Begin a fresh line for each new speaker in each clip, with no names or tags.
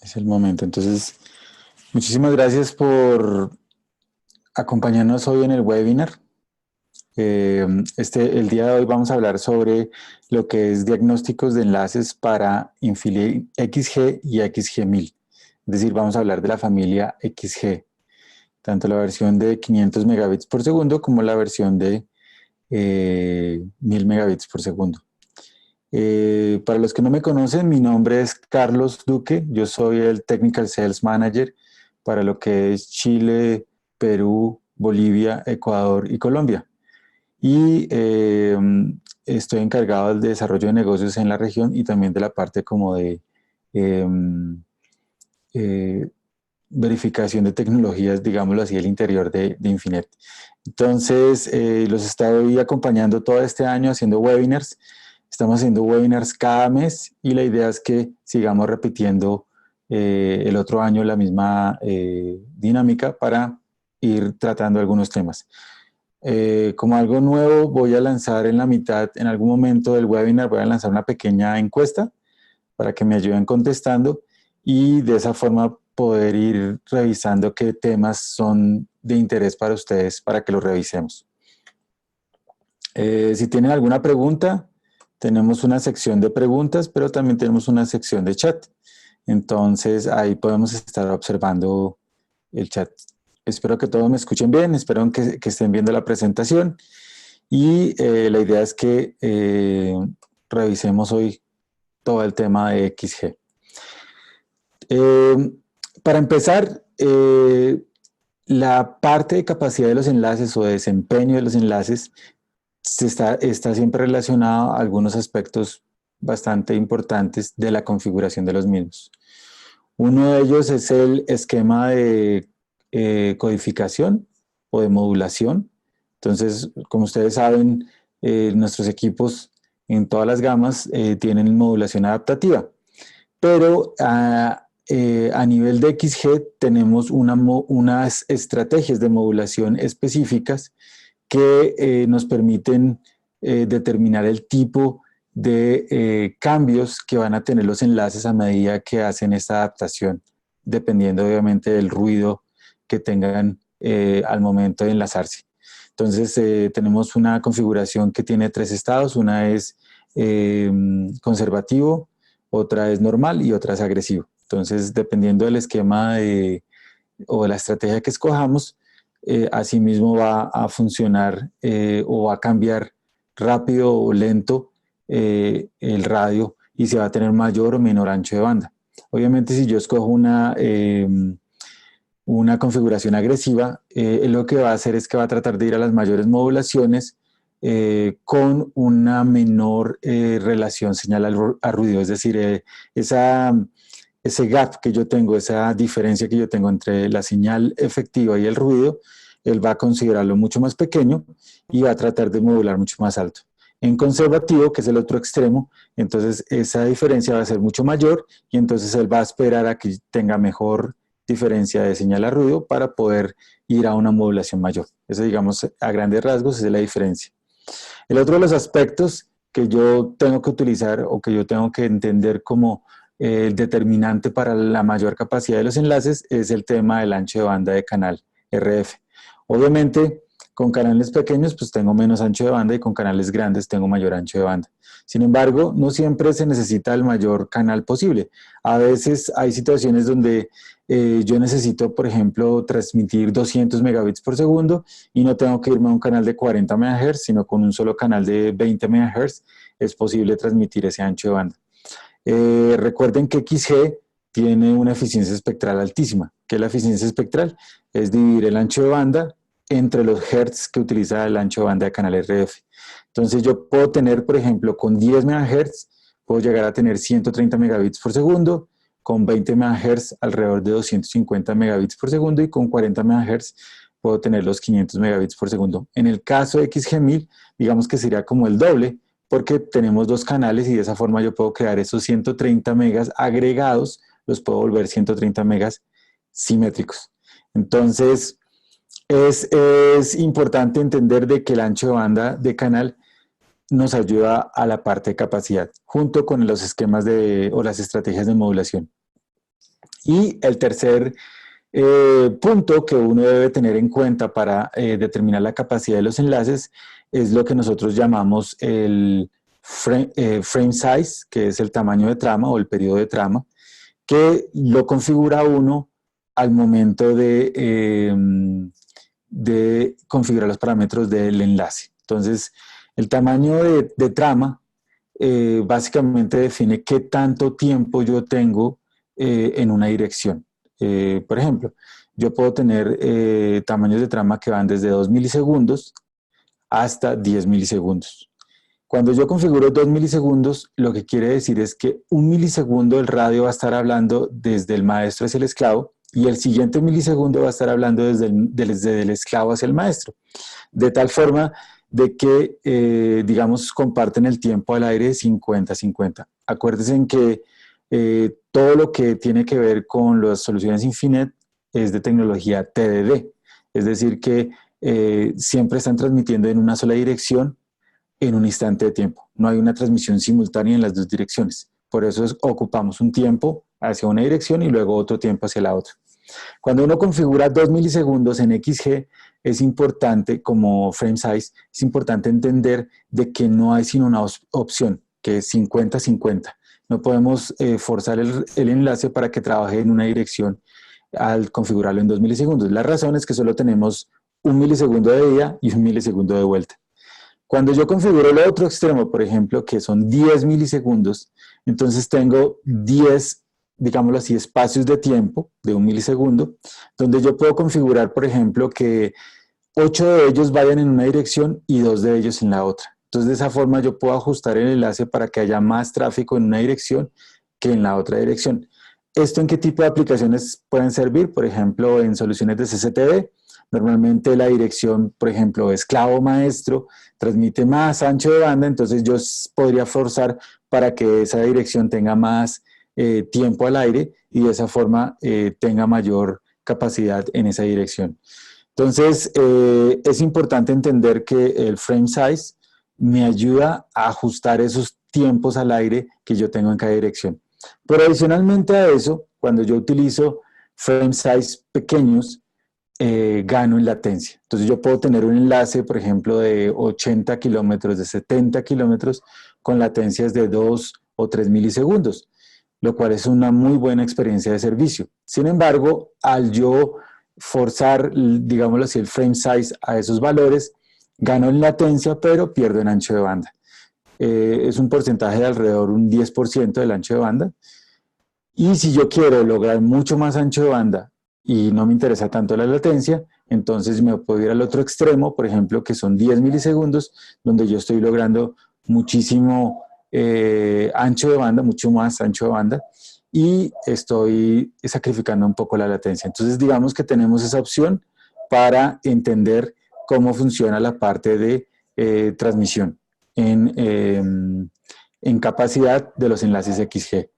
Es el momento. Entonces, muchísimas gracias por acompañarnos hoy en el webinar. El día de hoy vamos a hablar sobre lo que es diagnósticos de enlaces para Infinity XG y XG1000. Es decir, vamos a hablar de la familia XG, tanto la versión de 500 megabits por segundo como la versión de 1000 megabits por segundo. Para los que no me conocen, mi nombre es Carlos Duque, yo soy el Technical Sales Manager para lo que es Chile, Perú, Bolivia, Ecuador y Colombia. Y estoy encargado del desarrollo de negocios en la región y también de la parte como de verificación de tecnologías, digámoslo así, el interior de Infinet. Entonces, los estoy acompañando todo este año haciendo webinars. Estamos haciendo webinars cada mes y la idea es que sigamos repitiendo el otro año la misma dinámica para ir tratando algunos temas. Como algo nuevo, voy a lanzar en la mitad, en algún momento del webinar, voy a lanzar una pequeña encuesta para que me ayuden contestando y de esa forma poder ir revisando qué temas son de interés para ustedes para que los revisemos. Si tienen alguna pregunta, tenemos una sección de preguntas, pero también tenemos una sección de chat. Entonces ahí podemos estar observando el chat. Espero que todos me escuchen bien, espero que estén viendo la presentación y la idea es que revisemos hoy todo el tema de XG. Para empezar, la parte de capacidad de los enlaces o de desempeño de los enlaces está siempre relacionado a algunos aspectos bastante importantes de la configuración de los mismos. Uno de ellos es el esquema de codificación o de modulación. Entonces, como ustedes saben, nuestros equipos en todas las gamas tienen modulación adaptativa, pero a nivel de XG tenemos unas estrategias de modulación específicas que nos permiten determinar el tipo de cambios que van a tener los enlaces a medida que hacen esta adaptación, dependiendo obviamente del ruido que tengan al momento de enlazarse. Entonces tenemos una configuración que tiene 3 estados, una es conservativo, otra es normal y otra es agresivo. Entonces dependiendo del esquema o de la estrategia que escojamos, asimismo va a funcionar o va a cambiar rápido o lento el radio y se va a tener mayor o menor ancho de banda. Obviamente si yo escojo una configuración agresiva, lo que va a hacer es que va a tratar de ir a las mayores modulaciones con una menor relación señal a ruido, es decir, ese gap que yo tengo, esa diferencia que yo tengo entre la señal efectiva y el ruido, él va a considerarlo mucho más pequeño y va a tratar de modular mucho más alto. En conservativo, que es el otro extremo, entonces esa diferencia va a ser mucho mayor y entonces él va a esperar a que tenga mejor diferencia de señal a ruido para poder ir a una modulación mayor. Eso, digamos, a grandes rasgos es la diferencia. El otro de los aspectos que yo tengo que utilizar o que yo tengo que entender como el determinante para la mayor capacidad de los enlaces es el tema del ancho de banda de canal RF. Obviamente, con canales pequeños pues tengo menos ancho de banda y con canales grandes tengo mayor ancho de banda. Sin embargo, no siempre se necesita el mayor canal posible. A veces hay situaciones donde yo necesito, por ejemplo, transmitir 200 megabits por segundo y no tengo que irme a un canal de 40 MHz, sino con un solo canal de 20 MHz es posible transmitir ese ancho de banda. Recuerden que XG tiene una eficiencia espectral altísima. ¿Qué es la eficiencia espectral? Es dividir el ancho de banda entre los hertz que utiliza el ancho de banda de canal RF. Entonces yo puedo tener, por ejemplo, con 10 MHz, puedo llegar a tener 130 megabits por segundo, con 20 MHz alrededor de 250 megabits por segundo y con 40 MHz puedo tener los 500 megabits por segundo. En el caso de XG1000, digamos que sería como el doble, porque tenemos 2 canales y de esa forma yo puedo crear esos 130 megas agregados, los puedo volver 130 megas simétricos. Entonces, es importante entender de que el ancho de banda de canal nos ayuda a la parte de capacidad, junto con los esquemas o las estrategias de modulación. Y el tercer punto que uno debe tener en cuenta para determinar la capacidad de los enlaces es lo que nosotros llamamos el frame size, que es el tamaño de trama o el periodo de trama, que lo configura uno al momento de configurar los parámetros del enlace. Entonces, el tamaño de trama básicamente define qué tanto tiempo yo tengo en una dirección. Por ejemplo, yo puedo tener tamaños de trama que van desde 2 milisegundos hasta 10 milisegundos. Cuando yo configuro 2 milisegundos, lo que quiere decir es que 1 milisegundo el radio va a estar hablando desde el maestro hacia el esclavo y el siguiente milisegundo va a estar hablando desde el esclavo hacia el maestro. De tal forma de que, digamos, comparten el tiempo al aire 50-50. Acuérdense en que todo lo que tiene que ver con las soluciones Infinet es de tecnología TDD, es decir que siempre están transmitiendo en una sola dirección en un instante de tiempo. No hay una transmisión simultánea en las dos direcciones. Por eso ocupamos un tiempo hacia una dirección y luego otro tiempo hacia la otra. Cuando uno configura 2 milisegundos en XG, es importante, como frame size, es importante entender de que no hay sino una opción, que es 50-50. No podemos forzar el enlace para que trabaje en una dirección al configurarlo en 2 milisegundos. La razón es que solo tenemos 1 milisegundo de ida y 1 milisegundo de vuelta. Cuando yo configuro el otro extremo, por ejemplo, que son 10 milisegundos, entonces tengo 10, digámoslo así, espacios de tiempo de 1 milisegundo, donde yo puedo configurar, por ejemplo, que 8 de ellos vayan en una dirección y 2 de ellos en la otra. Entonces, de esa forma yo puedo ajustar el enlace para que haya más tráfico en una dirección que en la otra dirección. ¿Esto en qué tipo de aplicaciones pueden servir? Por ejemplo, en soluciones de CCTV. Normalmente la dirección, por ejemplo, esclavo-maestro, transmite más ancho de banda, entonces yo podría forzar para que esa dirección tenga más tiempo al aire y de esa forma tenga mayor capacidad en esa dirección. Entonces, es importante entender que el frame size me ayuda a ajustar esos tiempos al aire que yo tengo en cada dirección. Pero adicionalmente a eso, cuando yo utilizo frame size pequeños, gano en latencia. Entonces yo puedo tener un enlace, por ejemplo, de 80 kilómetros, de 70 kilómetros, con latencias de 2 o 3 milisegundos, lo cual es una muy buena experiencia de servicio. Sin embargo, al yo forzar, digámoslo así, el frame size a esos valores, gano en latencia, pero pierdo en ancho de banda. Es un porcentaje de alrededor un 10% del ancho de banda. Y si yo quiero lograr mucho más ancho de banda y no me interesa tanto la latencia, entonces me puedo ir al otro extremo, por ejemplo, que son 10 milisegundos, donde yo estoy logrando muchísimo ancho de banda, mucho más ancho de banda, y estoy sacrificando un poco la latencia. Entonces, digamos que tenemos esa opción para entender cómo funciona la parte de transmisión en capacidad de los enlaces XG.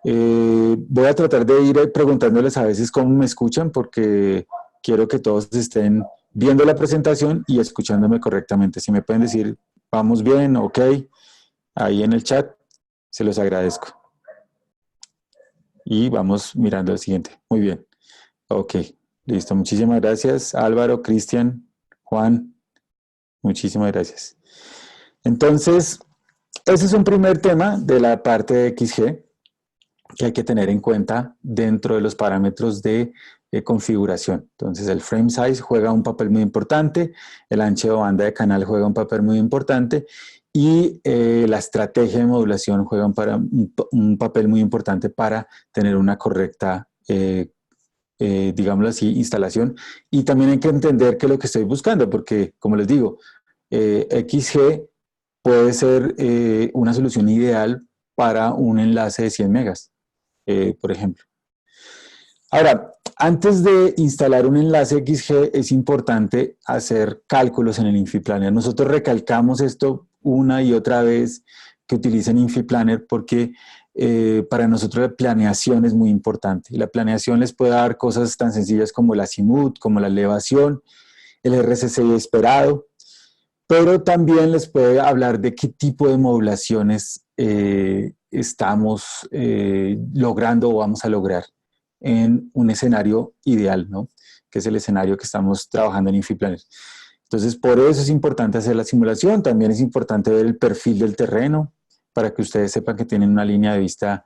Voy a tratar de ir preguntándoles a veces cómo me escuchan porque quiero que todos estén viendo la presentación y escuchándome correctamente. Si me pueden decir, vamos bien, ok, ahí en el chat, se los agradezco. Y vamos mirando el siguiente. Muy bien. Ok, listo. Muchísimas gracias, Álvaro, Cristian, Juan. Muchísimas gracias. Entonces, ese es un primer tema de la parte de XG que hay que tener en cuenta dentro de los parámetros de configuración. Entonces, el frame size juega un papel muy importante, el ancho de banda de canal juega un papel muy importante y la estrategia de modulación juega un papel muy importante para tener una correcta, digámoslo así, instalación. Y también hay que entender qué es lo que estoy buscando, porque, como les digo, XG puede ser una solución ideal para un enlace de 100 megas. Por ejemplo. Ahora, antes de instalar un enlace XG es importante hacer cálculos en el InfiPlanner. Nosotros recalcamos esto una y otra vez que utilicen InfiPlanner porque para nosotros la planeación es muy importante. La planeación les puede dar cosas tan sencillas como el azimut, como la elevación, el RSSI esperado, pero también les puede hablar de qué tipo de modulaciones estamos logrando o vamos a lograr en un escenario ideal, ¿no? Que es el escenario que estamos trabajando en InfiPlanner. Entonces, por eso es importante hacer la simulación. También es importante ver el perfil del terreno para que ustedes sepan que tienen una línea de vista,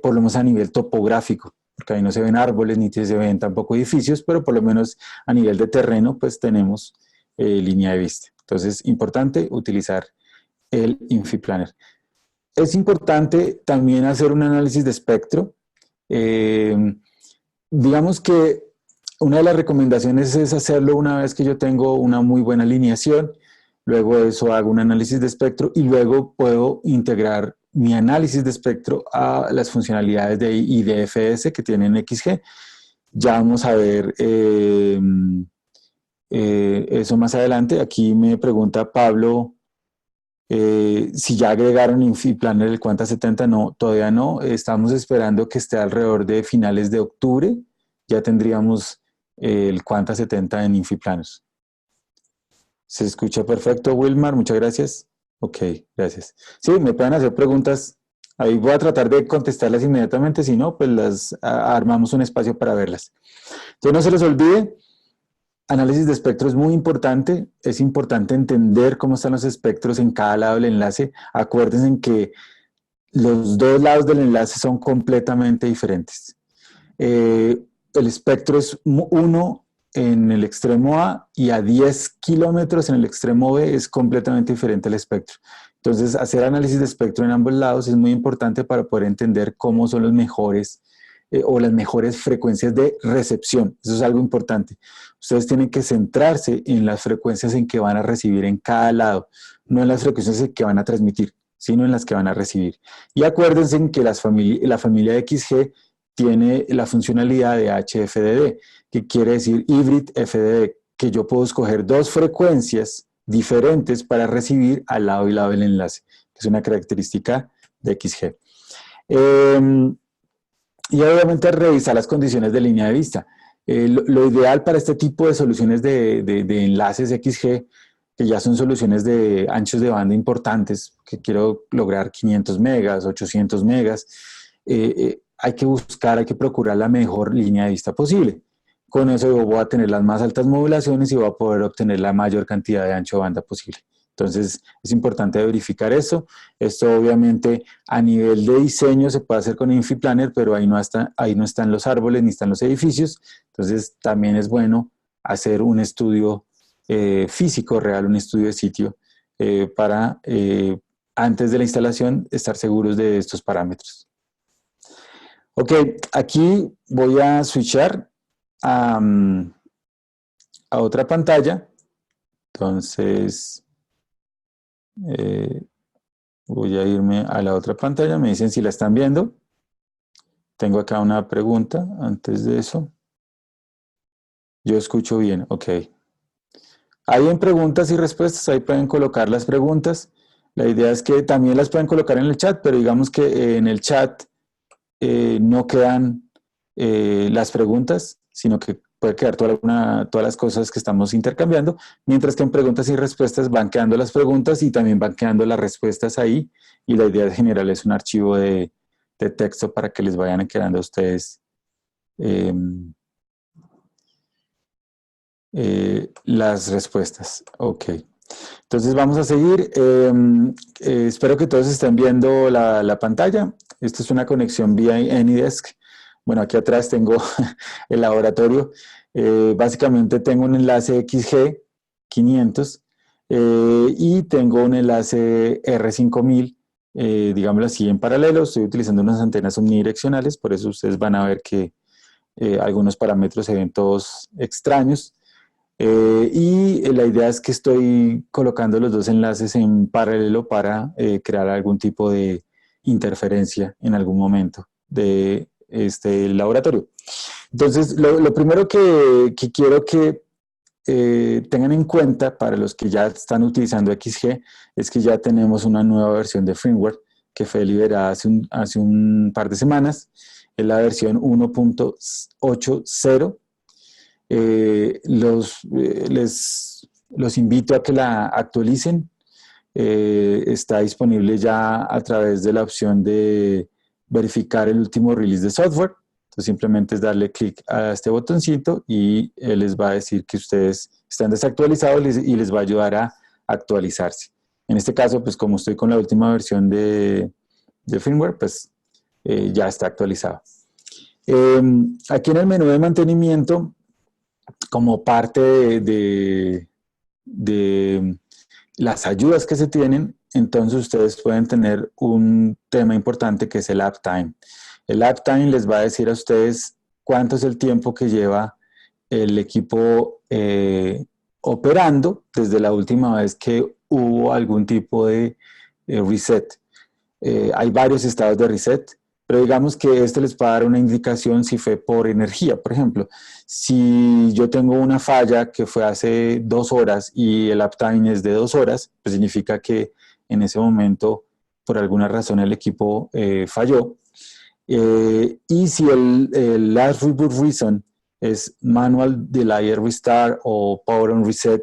por lo menos a nivel topográfico, porque ahí no se ven árboles ni se ven tampoco edificios, pero por lo menos a nivel de terreno, pues tenemos línea de vista. Entonces, importante utilizar el InfiPlanner. Es importante también hacer un análisis de espectro. Digamos que una de las recomendaciones es hacerlo una vez que yo tengo una muy buena alineación, luego de eso hago un análisis de espectro y luego puedo integrar mi análisis de espectro a las funcionalidades de IDFS que tienen XG. Ya vamos a ver eso más adelante. Aquí me pregunta Pablo si ya agregaron InfiPlanner el Quanta 70. No, todavía no. Estamos esperando que esté alrededor de finales de octubre. Ya tendríamos el Quanta 70 en InfiPlanner. ¿Se escucha perfecto, Wilmar? Muchas gracias. Ok, gracias. Sí, me pueden hacer preguntas. Ahí voy a tratar de contestarlas inmediatamente. Si no, pues armamos un espacio para verlas. Entonces, no se les olvide. Análisis de espectro es muy importante. Es importante entender cómo están los espectros en cada lado del enlace. Acuérdense que los dos lados del enlace son completamente diferentes. El espectro es 1 en el extremo A y a 10 kilómetros en el extremo B es completamente diferente el espectro. Entonces, hacer análisis de espectro en ambos lados es muy importante para poder entender cómo son los mejores o las mejores frecuencias de recepción. Eso es algo importante. Ustedes tienen que centrarse en las frecuencias en que van a recibir en cada lado, no en las frecuencias en que van a transmitir, sino en las que van a recibir. Y acuérdense que la familia de XG tiene la funcionalidad de HFDD, que quiere decir Hybrid FDD, que yo puedo escoger dos frecuencias diferentes para recibir al lado y lado del enlace, que es una característica de XG. Y obviamente revisar las condiciones de línea de vista. Lo ideal para este tipo de soluciones de enlaces XG, que ya son soluciones de anchos de banda importantes, que quiero lograr 500 megas, 800 megas, hay que buscar, hay que procurar la mejor línea de vista posible. Con eso yo voy a tener las más altas modulaciones y voy a poder obtener la mayor cantidad de ancho de banda posible. Entonces, es importante verificar eso. Esto obviamente a nivel de diseño se puede hacer con InfiPlanner, pero ahí no están los árboles ni están los edificios. Entonces, también es bueno hacer un estudio físico real, un estudio de sitio, para antes de la instalación estar seguros de estos parámetros. Ok, aquí voy a switchar a otra pantalla. Entonces, voy a irme a la otra pantalla. Me dicen si la están viendo. Tengo acá una pregunta antes de eso. Yo escucho bien, ok. Ahí en preguntas y respuestas, ahí pueden colocar las preguntas. La idea es que también las pueden colocar en el chat, pero digamos que en el chat no quedan las preguntas, sino que puede quedar todas las cosas que estamos intercambiando, mientras que en preguntas y respuestas van quedando las preguntas y también van quedando las respuestas ahí, y la idea general es un archivo de texto para que les vayan quedando a ustedes las respuestas. Ok. Entonces vamos a seguir. Espero que todos estén viendo la pantalla. Esto es una conexión vía AnyDesk. Bueno, aquí atrás tengo el laboratorio. Básicamente tengo un enlace XG 500 y tengo un enlace R5000, digámoslo así, en paralelo. Estoy utilizando unas antenas omnidireccionales, por eso ustedes van a ver que algunos parámetros se ven todos extraños. Y la idea es que estoy colocando los dos enlaces en paralelo para crear algún tipo de interferencia en algún momento de este laboratorio. Entonces, lo primero que quiero que tengan en cuenta para los que ya están utilizando XG es que ya tenemos una nueva versión de firmware que fue liberada hace un par de semanas. Es la versión 1.80. Los invito a que la actualicen. Está disponible ya a través de la opción de verificar el último release de software. Entonces simplemente es darle clic a este botoncito y él les va a decir que ustedes están desactualizados y les va a ayudar a actualizarse. En este caso, pues como estoy con la última versión de firmware, pues ya está actualizado. Aquí en el menú de mantenimiento, como parte de las ayudas que se tienen, entonces ustedes pueden tener un tema importante que es el uptime. El uptime les va a decir a ustedes cuánto es el tiempo que lleva el equipo operando desde la última vez que hubo algún tipo de reset. Hay varios estados de reset, pero digamos que este les va a dar una indicación si fue por energía. Por ejemplo, si yo tengo una falla que fue hace 2 horas y el uptime es de 2 horas, pues significa que en ese momento, por alguna razón, el equipo falló. Y si el last reboot reason es manual delay restart o power on reset,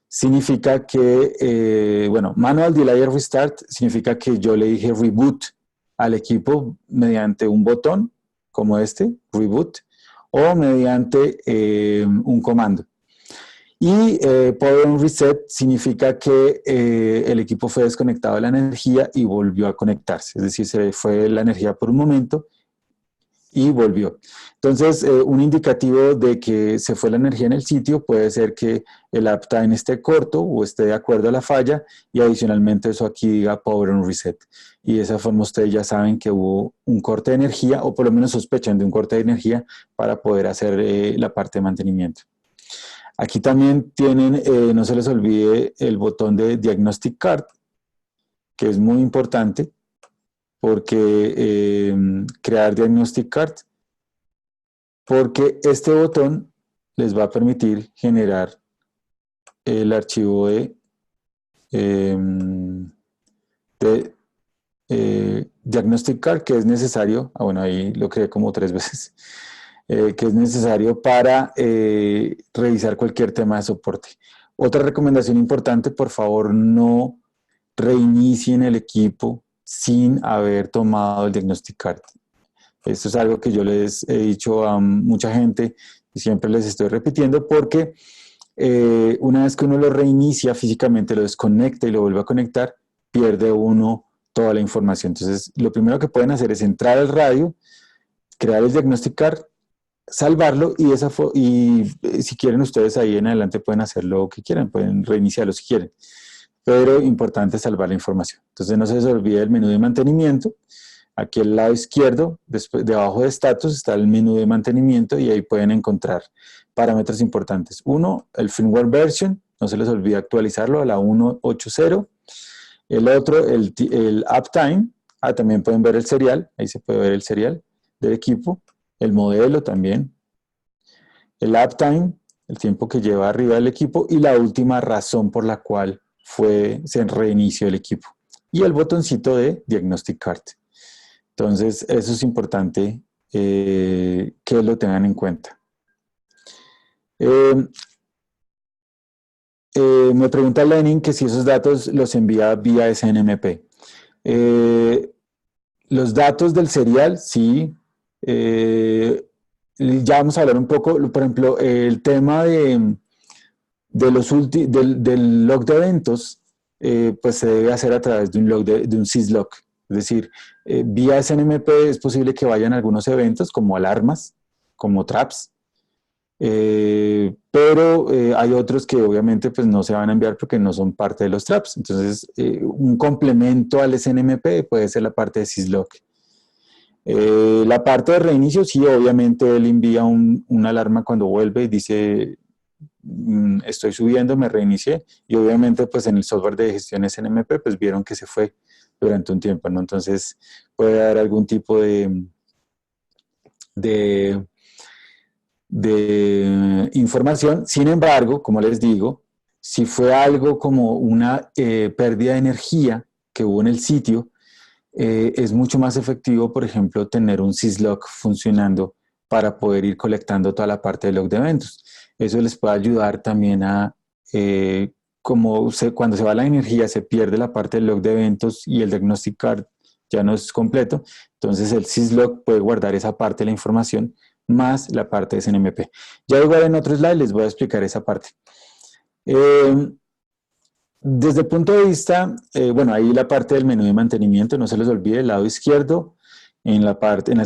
significa que, bueno, manual delay restart significa que yo le dije reboot al equipo mediante un botón como este, reboot, o mediante un comando. Y power on reset significa que el equipo fue desconectado de la energía y volvió a conectarse, es decir, se fue la energía por un momento y volvió. Entonces, un indicativo de que se fue la energía en el sitio puede ser que el uptime esté corto o esté de acuerdo a la falla y adicionalmente eso aquí diga power on reset. Y de esa forma ustedes ya saben que hubo un corte de energía o por lo menos sospechan de un corte de energía para poder hacer la parte de mantenimiento. Aquí también tienen, no se les olvide el botón de Diagnostic Card, que es muy importante porque crear Diagnostic Card, porque este botón les va a permitir generar el archivo de Diagnostic Card que es necesario, bueno, ahí lo creé como 3 veces, que es necesario para revisar cualquier tema de soporte. Otra recomendación importante, por favor, no reinicien el equipo sin haber tomado el Diagnostic Card. Esto es algo que yo les he dicho a mucha gente y siempre les estoy repitiendo porque una vez que uno lo reinicia físicamente, lo desconecta y lo vuelve a conectar, pierde uno toda la información. Entonces, lo primero que pueden hacer es entrar al radio, crear el Diagnostic Card, salvarlo y si quieren ustedes ahí en adelante pueden hacer lo que quieran, pueden reiniciarlo si quieren, pero importante es salvar la información. Entonces no se les olvide el menú de mantenimiento. Aquí al lado izquierdo, debajo de status, está el menú de mantenimiento y ahí pueden encontrar parámetros importantes. Uno, el firmware version, no se les olvide actualizarlo a la 1.8.0. El otro, el uptime, también pueden ver el serial, ahí se puede ver el serial del equipo. El modelo también, el uptime, el tiempo que lleva arriba el equipo y la última razón por la cual se reinició el equipo. Y el botoncito de Diagnostic Card. Entonces, eso es importante que lo tengan en cuenta. Me pregunta Lenin que si esos datos los envía vía SNMP. Los datos del serial, sí. Ya vamos a hablar un poco, por ejemplo, el tema del log de eventos, pues se debe hacer a través de un syslog. Es decir, vía SNMP es posible que vayan algunos eventos como alarmas, como traps, pero hay otros que obviamente pues, no se van a enviar porque no son parte de los traps. Entonces, un complemento al SNMP puede ser la parte de syslog. La parte de reinicio, sí, obviamente él envía una alarma cuando vuelve y dice estoy subiendo, me reinicié, y obviamente pues en el software de gestión SNMP pues vieron que se fue durante un tiempo, ¿no? Entonces puede dar algún tipo de información. Sin embargo, como les digo, si fue algo como una pérdida de energía que hubo en el sitio, es mucho más efectivo, por ejemplo, tener un syslog funcionando para poder ir colectando toda la parte de log de eventos. Eso les puede ayudar también a, cuando se va la energía, se pierde la parte del log de eventos y el Diagnostic Card ya no es completo. Entonces el syslog puede guardar esa parte de la información más la parte de SNMP. Ya igual en otro slide les voy a explicar esa parte. Desde el punto de vista, bueno, ahí la parte del menú de mantenimiento, no se les olvide, el lado izquierdo, en la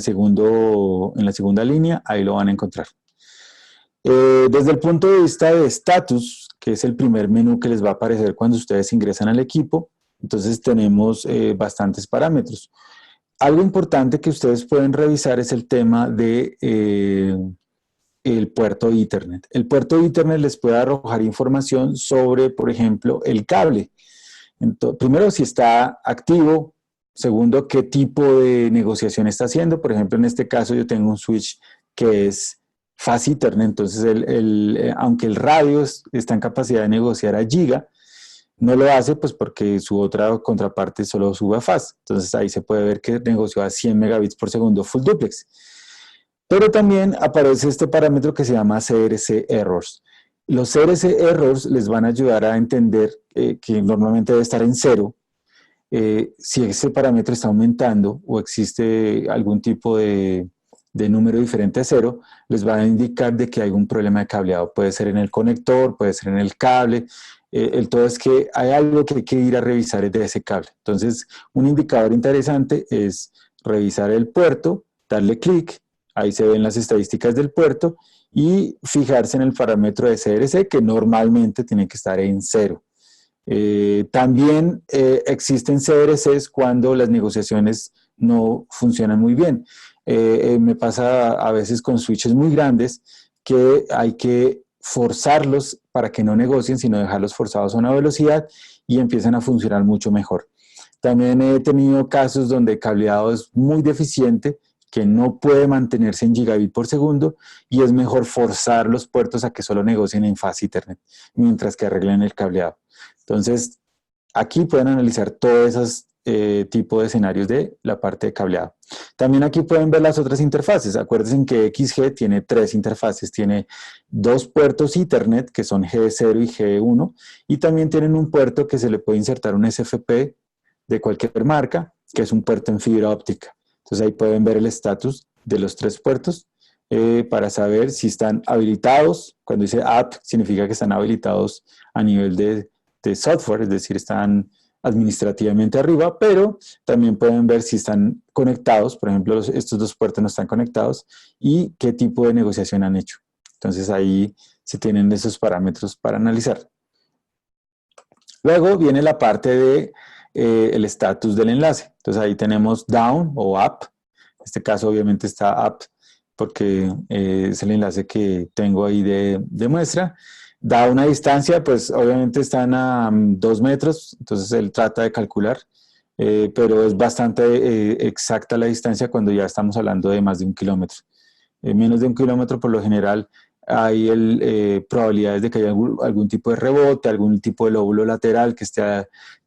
segunda línea, ahí lo van a encontrar. Desde el punto de vista de status, que es el primer menú que les va a aparecer cuando ustedes ingresan al equipo, entonces tenemos bastantes parámetros. Algo importante que ustedes pueden revisar es el tema de el puerto Ethernet. El puerto Ethernet les puede arrojar información sobre, por ejemplo, el cable. Entonces, primero, si está activo. Segundo, qué tipo de negociación está haciendo. Por ejemplo, en este caso yo tengo un switch que es Fast Ethernet. Entonces, aunque el radio está en capacidad de negociar a giga, no lo hace pues porque su otra contraparte solo sube a Fast. Entonces, ahí se puede ver que negoció a 100 megabits por segundo full duplex. Pero también aparece este parámetro que se llama CRC Errors. Los CRC Errors les van a ayudar a entender que normalmente debe estar en 0. Si ese parámetro está aumentando o existe algún tipo de número diferente a 0, les va a indicar de que hay un problema de cableado. Puede ser en el conector, puede ser en el cable. El todo es que hay algo que hay que ir a revisar de ese cable. Entonces, un indicador interesante es revisar el puerto, darle clic, ahí se ven las estadísticas del puerto y fijarse en el parámetro de CRC que normalmente tiene que estar en 0. También existen CRCs cuando las negociaciones no funcionan muy bien. Me pasa a veces con switches muy grandes que hay que forzarlos para que no negocien, sino dejarlos forzados a una velocidad y empiezan a funcionar mucho mejor. También he tenido casos donde el cableado es muy deficiente, que no puede mantenerse en gigabit por segundo y es mejor forzar los puertos a que solo negocien en Fast Ethernet mientras que arreglen el cableado. Entonces, aquí pueden analizar todos esos tipos de escenarios de la parte de cableado. También aquí pueden ver las otras interfaces. Acuérdense que XG tiene 3 interfaces. Tiene 2 puertos Ethernet, que son G0 y G1, y también tienen un puerto que se le puede insertar un SFP de cualquier marca, que es un puerto en fibra óptica. Entonces ahí pueden ver el estatus de los 3 puertos para saber si están habilitados. Cuando dice app, significa que están habilitados a nivel de software, es decir, están administrativamente arriba, pero también pueden ver si están conectados. Por ejemplo, estos 2 puertos no están conectados y qué tipo de negociación han hecho. Entonces ahí se tienen esos parámetros para analizar. Luego viene la parte de el estatus del enlace. Entonces ahí tenemos down o up. En este caso obviamente está up porque es el enlace que tengo ahí de muestra. Da una distancia, pues obviamente están a 2 metros, entonces él trata de calcular, pero es bastante exacta la distancia cuando ya estamos hablando de más de 1 kilómetro. Menos de 1 kilómetro por lo general hay probabilidades de que haya algún tipo de rebote, algún tipo de lóbulo lateral que esté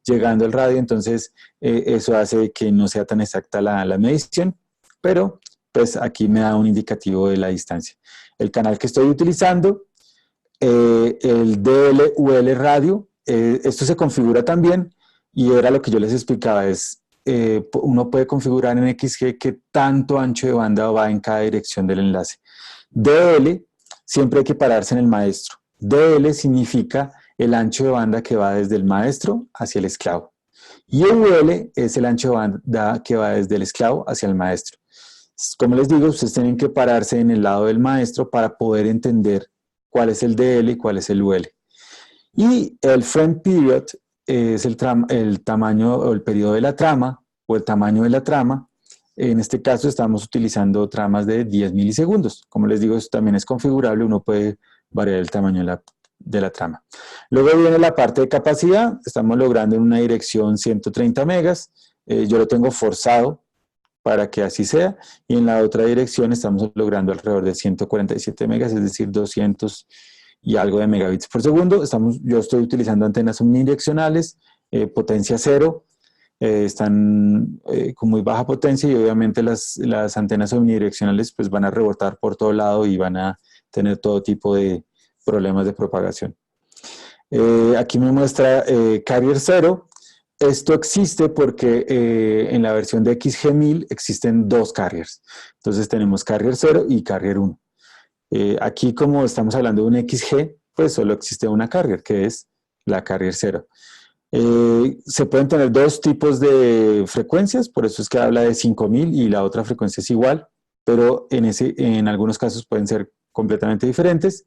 llegando al radio, entonces eso hace que no sea tan exacta la medición, pero pues aquí me da un indicativo de la distancia. El canal que estoy utilizando, el DL-UL radio, esto se configura también y era lo que yo les explicaba, es uno puede configurar en XG qué tanto ancho de banda va en cada dirección del enlace. DL, siempre hay que pararse en el maestro. DL significa el ancho de banda que va desde el maestro hacia el esclavo. Y UL es el ancho de banda que va desde el esclavo hacia el maestro. Como les digo, ustedes tienen que pararse en el lado del maestro para poder entender cuál es el DL y cuál es el UL. Y el frame period es el tamaño o el periodo de la trama o el tamaño de la trama. En este caso estamos utilizando tramas de 10 milisegundos. Como les digo, esto también es configurable, uno puede variar el tamaño de la trama. Luego viene la parte de capacidad, estamos logrando en una dirección 130 megas, yo lo tengo forzado para que así sea, y en la otra dirección estamos logrando alrededor de 147 megas, es decir, 200 y algo de megabits por segundo. Yo estoy utilizando antenas omnidireccionales, potencia 0, están con muy baja potencia y obviamente las antenas omnidireccionales pues van a rebotar por todo lado y van a tener todo tipo de problemas de propagación. Aquí me muestra carrier 0, Esto existe porque en la versión de XG1000 existen dos carriers. Entonces tenemos carrier 0 y carrier 1. Aquí, como estamos hablando de un XG, pues solo existe una carrier, que es la carrier 0. Se pueden tener dos tipos de frecuencias, por eso es que habla de 5000 y la otra frecuencia es igual, pero en algunos casos pueden ser completamente diferentes.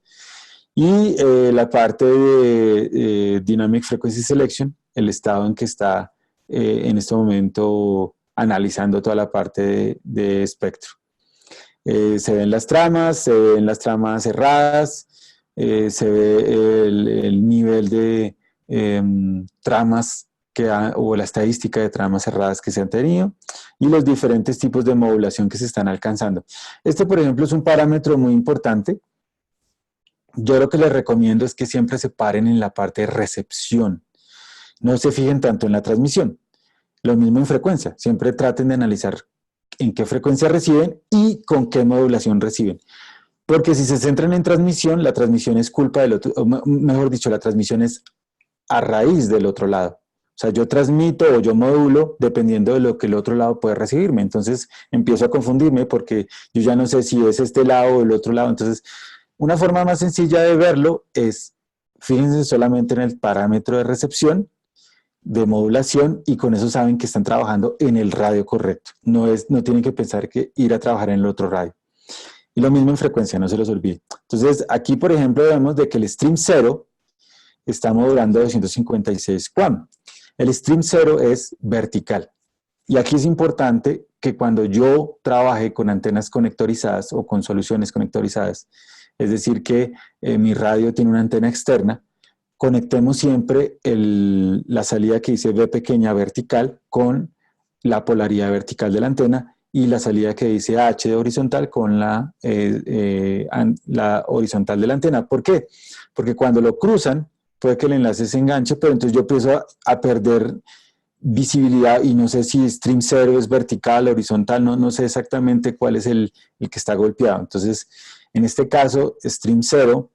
Y la parte de Dynamic Frequency Selection, el estado en que está en este momento analizando toda la parte de espectro. Se ven las tramas cerradas, se ve el nivel de tramas o la estadística de tramas cerradas que se han tenido y los diferentes tipos de modulación que se están alcanzando. Este, por ejemplo, es un parámetro muy importante. Yo lo que les recomiendo es que siempre se paren en la parte de recepción. No se fijen tanto en la transmisión. Lo mismo en frecuencia. Siempre traten de analizar en qué frecuencia reciben y con qué modulación reciben. Porque si se centran en transmisión, la transmisión es culpa del otro, o mejor dicho, la transmisión es a raíz del otro lado. O sea, yo transmito o yo modulo dependiendo de lo que el otro lado puede recibirme. Entonces empiezo a confundirme porque yo ya no sé si es este lado o el otro lado. Entonces, una forma más sencilla de verlo es, fíjense solamente en el parámetro de recepción, de modulación, y con eso saben que están trabajando en el radio correcto. No tienen que pensar que ir a trabajar en el otro radio. Y lo mismo en frecuencia, no se los olvide. Entonces, aquí, por ejemplo, vemos de que el stream 0 está modulando 256 QAM. El stream 0 es vertical. Y aquí es importante que cuando yo trabaje con antenas conectorizadas o con soluciones conectorizadas, es decir, que mi radio tiene una antena externa, conectemos siempre la salida que dice B pequeña vertical con la polaridad vertical de la antena y la salida que dice H de horizontal con la horizontal de la antena. ¿Por qué? Porque cuando lo cruzan, puede que el enlace se enganche, pero entonces yo empiezo a perder visibilidad y no sé si stream 0 es vertical, horizontal, no sé exactamente cuál es el que está golpeado. Entonces, en este caso, stream 0,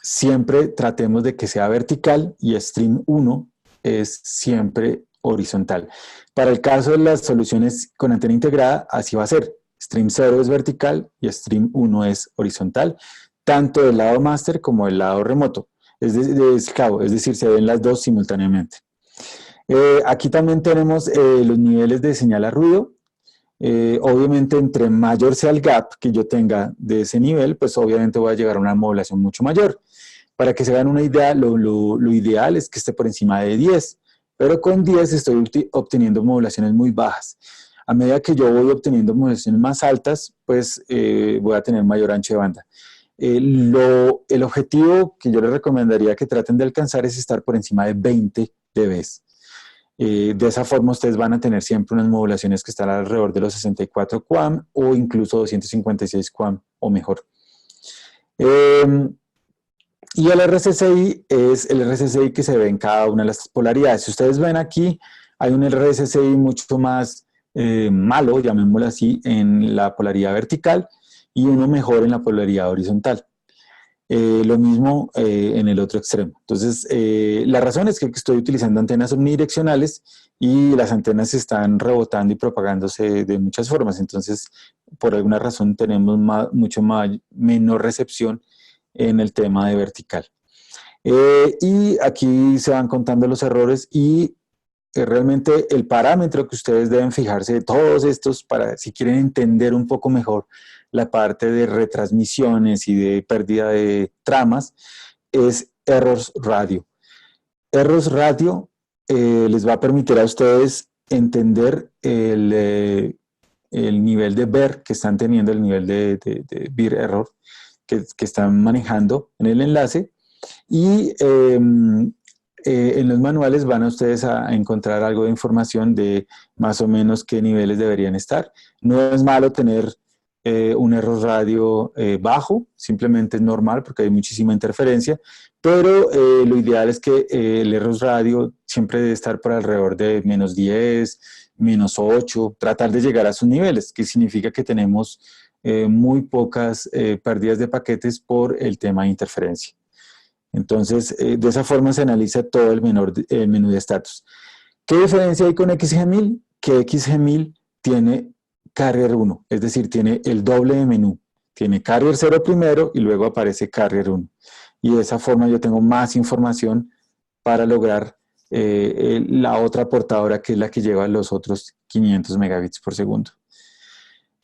siempre tratemos de que sea vertical y stream 1 es siempre horizontal. Para el caso de las soluciones con antena integrada, así va a ser. Stream 0 es vertical y stream 1 es horizontal, tanto del lado máster como del lado remoto. Es decir, se ven las dos simultáneamente. Aquí también tenemos los niveles de señal a ruido. Obviamente, entre mayor sea el gap que yo tenga de ese nivel, pues obviamente voy a llegar a una modulación mucho mayor. Para que se hagan una idea, lo ideal es que esté por encima de 10, pero con 10 estoy obteniendo modulaciones muy bajas. A medida que yo voy obteniendo modulaciones más altas, pues voy a tener mayor ancho de banda. El objetivo que yo les recomendaría que traten de alcanzar es estar por encima de 20 dB. De esa forma ustedes van a tener siempre unas modulaciones que están alrededor de los 64 QAM o incluso 256 QAM o mejor. Y el RSSI es el RSSI que se ve en cada una de las polaridades. Si ustedes ven aquí, hay un RSSI mucho más malo, llamémoslo así, en la polaridad vertical y uno mejor en la polaridad horizontal. Lo mismo en el otro extremo. Entonces, la razón es que estoy utilizando antenas omnidireccionales y las antenas están rebotando y propagándose de muchas formas. Entonces, por alguna razón tenemos mucho menor recepción en el tema de vertical. Y aquí se van contando los errores y realmente el parámetro que ustedes deben fijarse de todos estos para si quieren entender un poco mejor la parte de retransmisiones y de pérdida de tramas es errors radio. Errors radio les va a permitir a ustedes entender el nivel de BER que están teniendo, el nivel de BER error que están manejando en el enlace y en los manuales van a ustedes a encontrar algo de información de más o menos qué niveles deberían estar. No es malo tener un error radio bajo, simplemente es normal porque hay muchísima interferencia, pero lo ideal es que el error radio siempre debe estar por alrededor de menos 10, menos 8, tratar de llegar a sus niveles, que significa que tenemos muy pocas pérdidas de paquetes por el tema de interferencia. Entonces, de esa forma se analiza todo el menú de estatus. ¿Qué diferencia hay con XG1000? Que XG1000 tiene Carrier 1, es decir, tiene el doble de menú. Tiene Carrier 0 primero y luego aparece Carrier 1. Y de esa forma yo tengo más información para lograr la otra portadora, que es la que lleva los otros 500 megabits por segundo.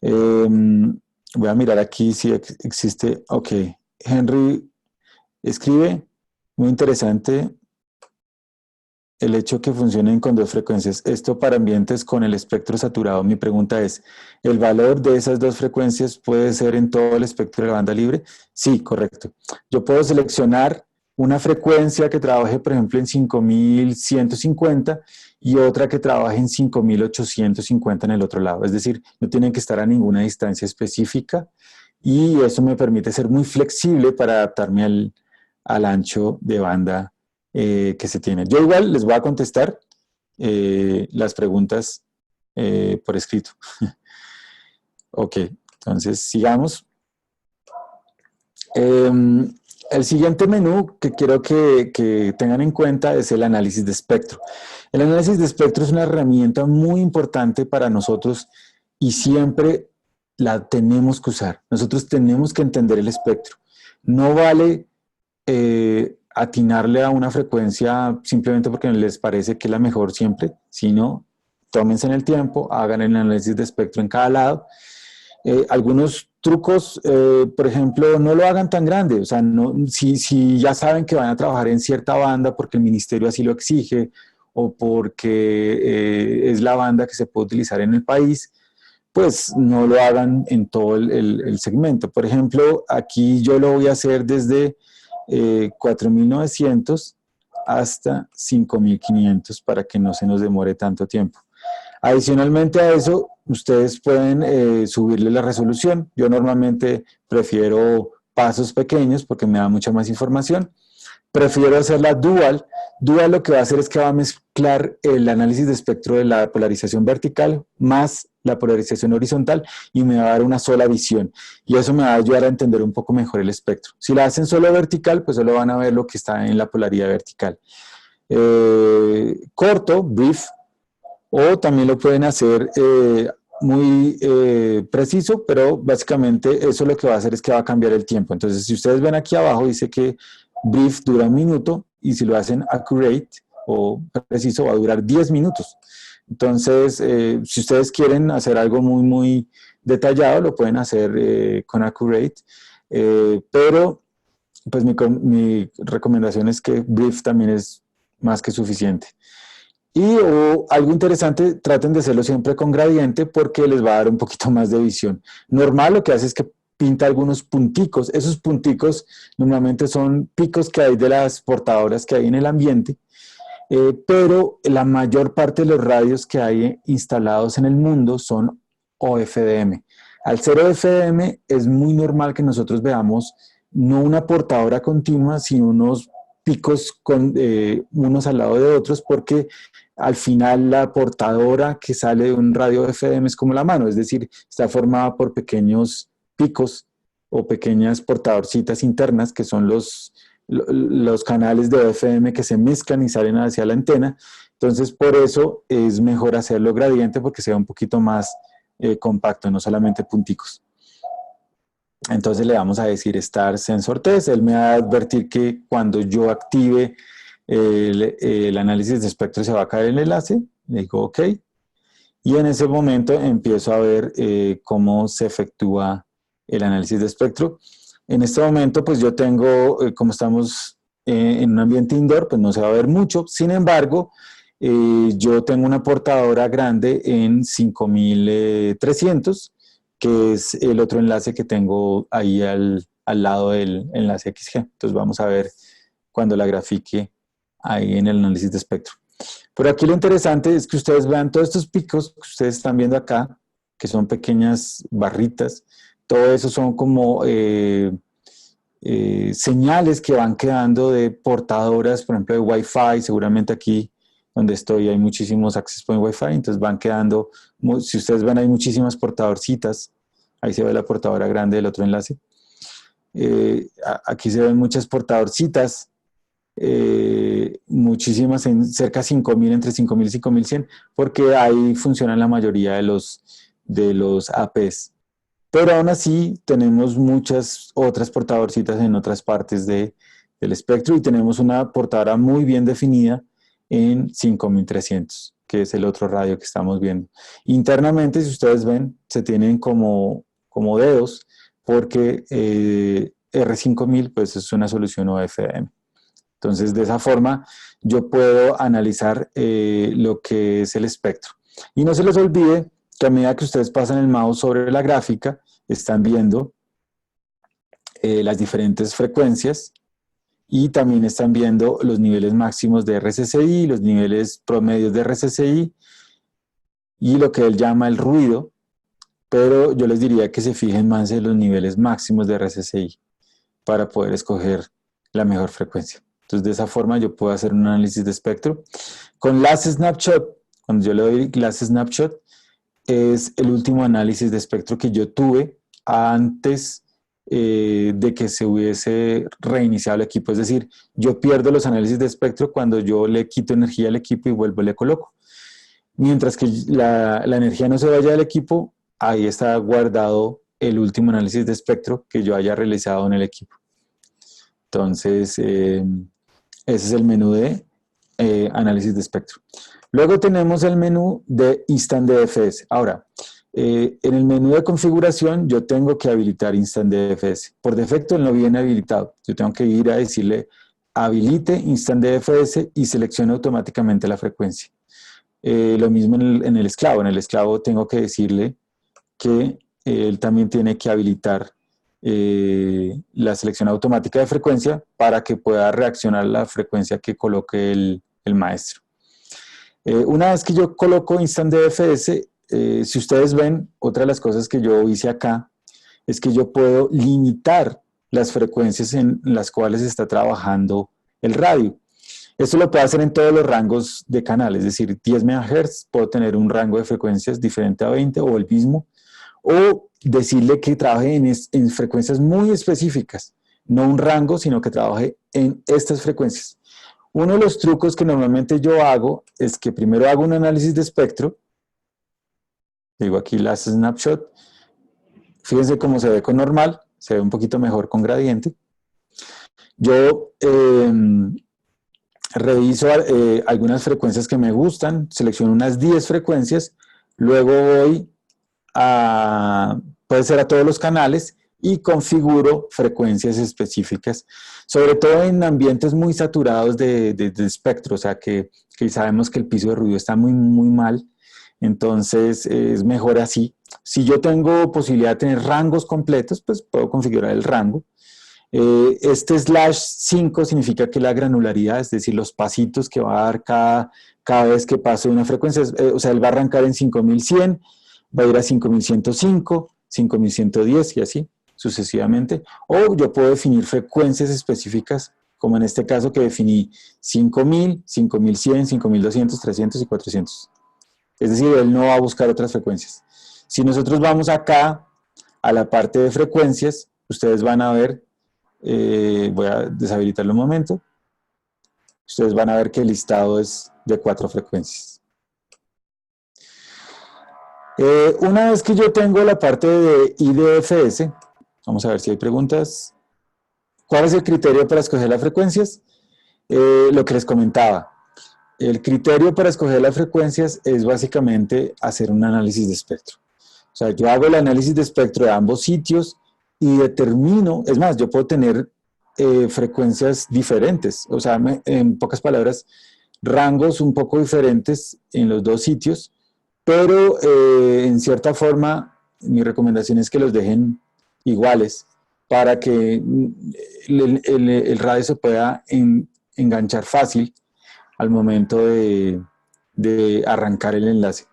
Voy a mirar aquí si existe. Ok, Henry escribe, muy interesante el hecho que funcionen con dos frecuencias. Esto para ambientes con el espectro saturado. Mi pregunta es, ¿el valor de esas dos frecuencias puede ser en todo el espectro de la banda libre? Sí, correcto. Yo puedo seleccionar una frecuencia que trabaje, por ejemplo, en 5150 y otra que trabaje en 5850 en el otro lado. Es decir, no tienen que estar a ninguna distancia específica y eso me permite ser muy flexible para adaptarme al ancho de banda que se tiene. Yo igual les voy a contestar las preguntas por escrito. Ok, entonces sigamos. El siguiente menú que quiero que tengan en cuenta es el análisis de espectro. El análisis de espectro es una herramienta muy importante para nosotros y siempre la tenemos que usar. Nosotros tenemos que entender el espectro. No vale atinarle a una frecuencia simplemente porque les parece que es la mejor siempre, sino tómense en el tiempo, hagan el análisis de espectro en cada lado. Algunos trucos, por ejemplo, no lo hagan tan grande, o sea, no, si ya saben que van a trabajar en cierta banda porque el ministerio así lo exige o porque es la banda que se puede utilizar en el país, pues no lo hagan en todo el segmento. Por ejemplo, aquí yo lo voy a hacer desde 4900 hasta 5500 para que no se nos demore tanto tiempo. Adicionalmente a eso, ustedes pueden subirle la resolución. Yo normalmente prefiero pasos pequeños porque me da mucha más información. Prefiero hacerla dual. Dual lo que va a hacer es que va a mezclar el análisis de espectro de la polarización vertical más la polarización horizontal y me va a dar una sola visión. Y eso me va a ayudar a entender un poco mejor el espectro. Si la hacen solo vertical, pues solo van a ver lo que está en la polaridad vertical. Corto, brief, o también lo pueden hacer muy preciso, pero básicamente eso lo que va a hacer es que va a cambiar el tiempo. Entonces, si ustedes ven aquí abajo, dice que brief dura 1 minuto y si lo hacen accurate o preciso va a durar 10 minutos. Entonces, si ustedes quieren hacer algo muy detallado, lo pueden hacer con accurate, pero pues mi recomendación es que brief también es más que suficiente. Y algo interesante, traten de hacerlo siempre con gradiente porque les va a dar un poquito más de visión. Normal lo que hace es que pinta algunos punticos. Esos punticos normalmente son picos que hay de las portadoras que hay en el ambiente, pero la mayor parte de los radios que hay instalados en el mundo son OFDM. Al ser OFDM es muy normal que nosotros veamos no una portadora continua, sino unos picos unos al lado de otros, porque al final la portadora que sale de un radio FM es como la mano, es decir, está formada por pequeños picos o pequeñas portadorcitas internas que son los canales de FM que se mezclan y salen hacia la antena. Entonces, por eso es mejor hacerlo gradiente porque sea un poquito más compacto, no solamente punticos. Entonces le vamos a decir Start Sensor Test. Él me va a advertir que cuando yo active el análisis de espectro se va a caer el enlace. Le digo OK. Y en ese momento empiezo a ver cómo se efectúa el análisis de espectro. En este momento, pues yo tengo, como estamos en un ambiente indoor, pues no se va a ver mucho. Sin embargo, yo tengo una portadora grande en 5300, que es el otro enlace que tengo ahí al lado del enlace XG. Entonces vamos a ver cuando la grafique ahí en el análisis de espectro. Pero aquí lo interesante es que ustedes vean todos estos picos que ustedes están viendo acá, que son pequeñas barritas. Todo eso son como señales que van quedando de portadoras, por ejemplo, de Wi-Fi. Seguramente aquí donde estoy hay muchísimos access point Wi-Fi, entonces van quedando, si ustedes ven, hay muchísimas portadorcitas. Ahí se ve la portadora grande del otro enlace. Aquí se ven muchas portadorcitas muchísimas, cerca de 5.000, entre 5.000 y 5.100, porque ahí funcionan la mayoría de los APs. Pero aún así tenemos muchas otras portadorcitas en otras partes del espectro y tenemos una portadora muy bien definida en 5.300, que es el otro radio que estamos viendo. Internamente, si ustedes ven, se tienen como dedos porque R5000 pues es una solución OFDM. Entonces, de esa forma, yo puedo analizar lo que es el espectro. Y no se les olvide que a medida que ustedes pasan el mouse sobre la gráfica, están viendo las diferentes frecuencias y también están viendo los niveles máximos de RSSI, los niveles promedios de RSSI y lo que él llama el ruido, pero yo les diría que se fijen más en los niveles máximos de RSSI para poder escoger la mejor frecuencia. Entonces, de esa forma yo puedo hacer un análisis de espectro. Con Last Snapshot, cuando yo le doy Last Snapshot, es el último análisis de espectro que yo tuve antes de que se hubiese reiniciado el equipo. Es decir, yo pierdo los análisis de espectro cuando yo le quito energía al equipo y vuelvo y le coloco. Mientras que la energía no se vaya del equipo, ahí está guardado el último análisis de espectro que yo haya realizado en el equipo. Entonces, ese es el menú de análisis de espectro. Luego tenemos el menú de Instant DFS. Ahora, en el menú de configuración yo tengo que habilitar Instant DFS. Por defecto no viene habilitado. Yo tengo que ir a decirle habilite Instant DFS y seleccione automáticamente la frecuencia. Lo mismo en el esclavo. En el esclavo tengo que decirle que él también tiene que habilitar la selección automática de frecuencia para que pueda reaccionar la frecuencia que coloque el maestro. Una vez que yo coloco Instant DFS, si ustedes ven, otra de las cosas que yo hice acá es que yo puedo limitar las frecuencias en las cuales está trabajando el radio. Esto lo puedo hacer en todos los rangos de canal, es decir, 10 MHz, puedo tener un rango de frecuencias diferente a 20 o el mismo, o decirle que trabaje en frecuencias muy específicas, no un rango, sino que trabaje en estas frecuencias. Uno de los trucos que normalmente yo hago es que primero hago un análisis de espectro, digo aquí Last Snapshot, fíjense cómo se ve con normal, se ve un poquito mejor con gradiente. Yo reviso algunas frecuencias que me gustan, selecciono unas 10 frecuencias, luego voy puede ser a todos los canales y configuro frecuencias específicas, sobre todo en ambientes muy saturados de espectro, o sea que sabemos que el piso de ruido está muy, muy mal, entonces es mejor así. Si yo tengo posibilidad de tener rangos completos, pues puedo configurar el rango. Este /5 significa que la granularidad, es decir, los pasitos que va a dar cada vez que pase una frecuencia, o sea, él va a arrancar en 5100, va a ir a 5105, 5110 y así sucesivamente. O yo puedo definir frecuencias específicas, como en este caso que definí 5000, 5100, 5200, 300 y 400. Es decir, él no va a buscar otras frecuencias. Si nosotros vamos acá a la parte de frecuencias, ustedes van a ver, voy a deshabilitarlo un momento, ustedes van a ver que el listado es de 4 frecuencias. Una vez que yo tengo la parte de IDFS, vamos a ver si hay preguntas. ¿Cuál es el criterio para escoger las frecuencias? Lo que les comentaba. El criterio para escoger las frecuencias es básicamente hacer un análisis de espectro. O sea, yo hago el análisis de espectro de ambos sitios y determino, es más, yo puedo tener frecuencias diferentes, o sea, en pocas palabras, rangos un poco diferentes en los dos sitios, pero en cierta forma mi recomendación es que los dejen iguales para que el radio se pueda enganchar fácil al momento de arrancar el enlace.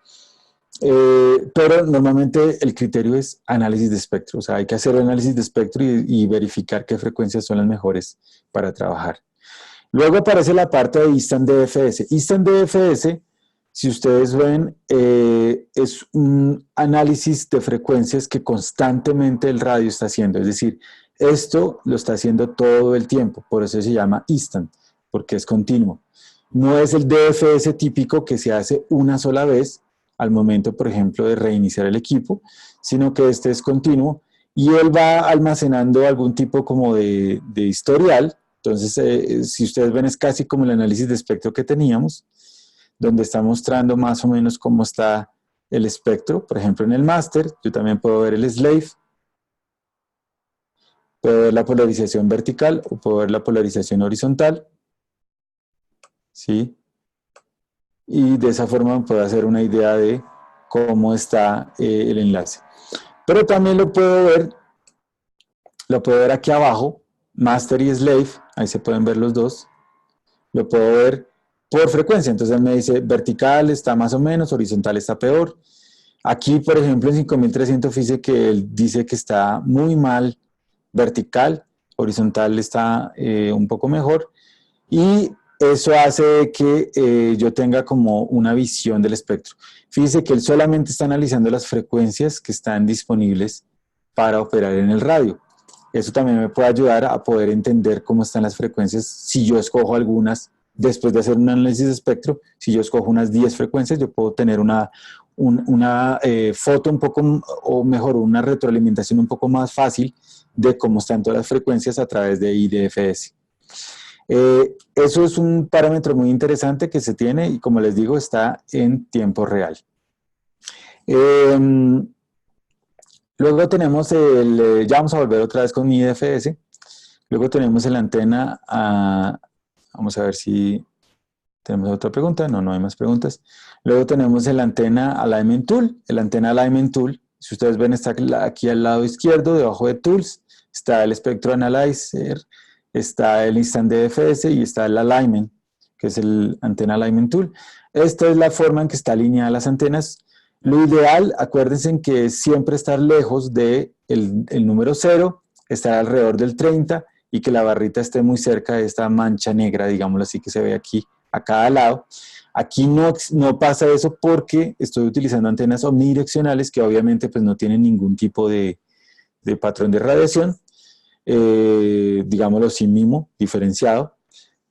Pero normalmente el criterio es análisis de espectro, o sea, hay que hacer análisis de espectro y verificar qué frecuencias son las mejores para trabajar. Luego aparece la parte de Instant DFS. Instant DFS, si ustedes ven, es un análisis de frecuencias que constantemente el radio está haciendo, es decir, esto lo está haciendo todo el tiempo, por eso se llama Instant. porque es continuo. No es el DFS típico que se hace una sola vez al momento, por ejemplo, de reiniciar el equipo, sino que este es continuo y él va almacenando algún tipo como de historial. Entonces, si ustedes ven, es casi como el análisis de espectro que teníamos, donde está mostrando más o menos cómo está el espectro. Por ejemplo, en el máster, yo también puedo ver el slave, puedo ver la polarización vertical o puedo ver la polarización horizontal, ¿sí? Y de esa forma me puedo hacer una idea de cómo está el enlace. Pero también lo puedo ver aquí abajo, master y slave, ahí se pueden ver los dos. Lo puedo ver por frecuencia, entonces él me dice vertical está más o menos, horizontal está peor. Aquí, por ejemplo, en 5300 fíjese que él dice que está muy mal vertical, horizontal está un poco mejor, y eso hace que yo tenga como una visión del espectro. Fíjese que él solamente está analizando las frecuencias que están disponibles para operar en el radio. Eso también me puede ayudar a poder entender cómo están las frecuencias. Si yo escojo algunas, después de hacer un análisis de espectro, si yo escojo unas 10 frecuencias, yo puedo tener una foto un poco, o mejor, una retroalimentación un poco más fácil de cómo están todas las frecuencias a través de IDFS. Eso es un parámetro muy interesante que se tiene y, como les digo, está en tiempo real. Luego tenemos ya vamos a volver otra vez con mi IDFS. Luego tenemos el antena, vamos a ver si tenemos otra pregunta. No, no hay más preguntas. Luego tenemos el antena alignment tool. El antena alignment tool, si ustedes ven, está aquí al lado izquierdo, debajo de tools, está el espectro analyzer, está el instant DFS y está el alignment, que es el antena alignment tool. Esta es la forma en que está alineada las antenas. Lo ideal, acuérdense en que es siempre estar lejos del número 0, estar alrededor del 30 y que la barrita esté muy cerca de esta mancha negra, digámoslo así, que se ve aquí a cada lado. Aquí no pasa eso porque estoy utilizando antenas omnidireccionales que obviamente pues no tienen ningún tipo de patrón de radiación, digámoslo sin MIMO, diferenciado,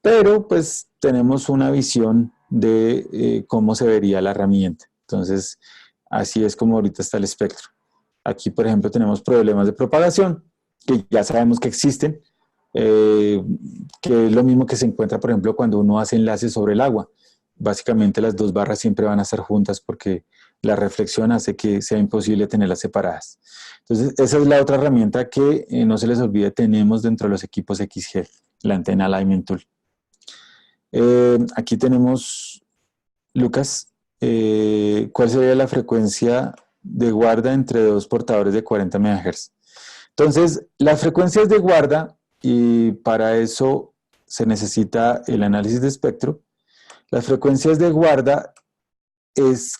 pero pues tenemos una visión de cómo se vería la herramienta. Entonces, así es como ahorita está el espectro. Aquí, por ejemplo, tenemos problemas de propagación, que ya sabemos que existen, que es lo mismo que se encuentra, por ejemplo, cuando uno hace enlaces sobre el agua. Básicamente las dos barras siempre van a estar juntas porque la reflexión hace que sea imposible tenerlas separadas. Entonces, esa es la otra herramienta que no se les olvide, tenemos dentro de los equipos XG, la antena Alignment Tool. Aquí tenemos, Lucas, ¿cuál sería la frecuencia de guarda entre dos portadores de 40 MHz? Entonces, las frecuencias de guarda, y para eso se necesita el análisis de espectro. Las frecuencias de guarda es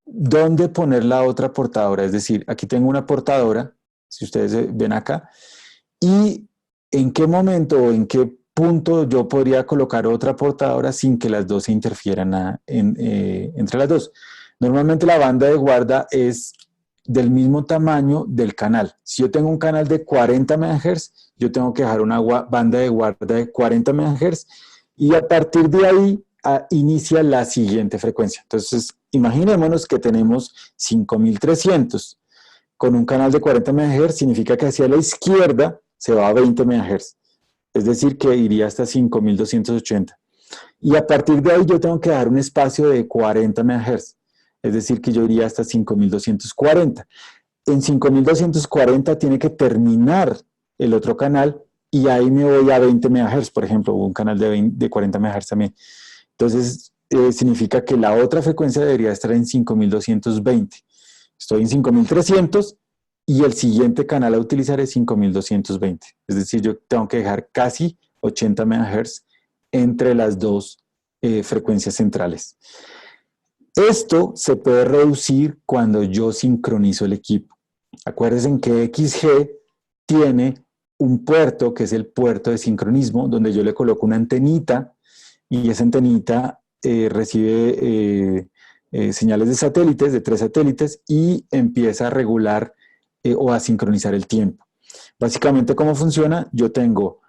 dónde poner la otra portadora, es decir, aquí tengo una portadora, si ustedes ven acá, y en qué momento o en qué punto yo podría colocar otra portadora sin que las dos se interfieran entre las dos. Normalmente la banda de guarda es del mismo tamaño del canal. Si yo tengo un canal de 40 MHz, yo tengo que dejar una banda de guarda de 40 MHz y a partir de ahí inicia la siguiente frecuencia. Entonces, imaginémonos que tenemos 5300 con un canal de 40 MHz, significa que hacia la izquierda se va a 20 MHz. Es decir, que iría hasta 5280. Y a partir de ahí yo tengo que dejar un espacio de 40 MHz. Es decir, que yo iría hasta 5240. En 5240 tiene que terminar el otro canal y ahí me voy a 20 MHz, por ejemplo, un canal de 40 MHz también. Entonces, significa que la otra frecuencia debería estar en 5220. Estoy en 5300 y el siguiente canal a utilizar es 5220. Es decir, yo tengo que dejar casi 80 MHz entre las dos frecuencias centrales. Esto se puede reducir cuando yo sincronizo el equipo. Acuérdense que XG tiene un puerto que es el puerto de sincronismo, donde yo le coloco una antenita y esa antenita recibe señales de satélites, de 3 satélites, y empieza a regular o a sincronizar el tiempo. Básicamente, ¿cómo funciona? Yo tengo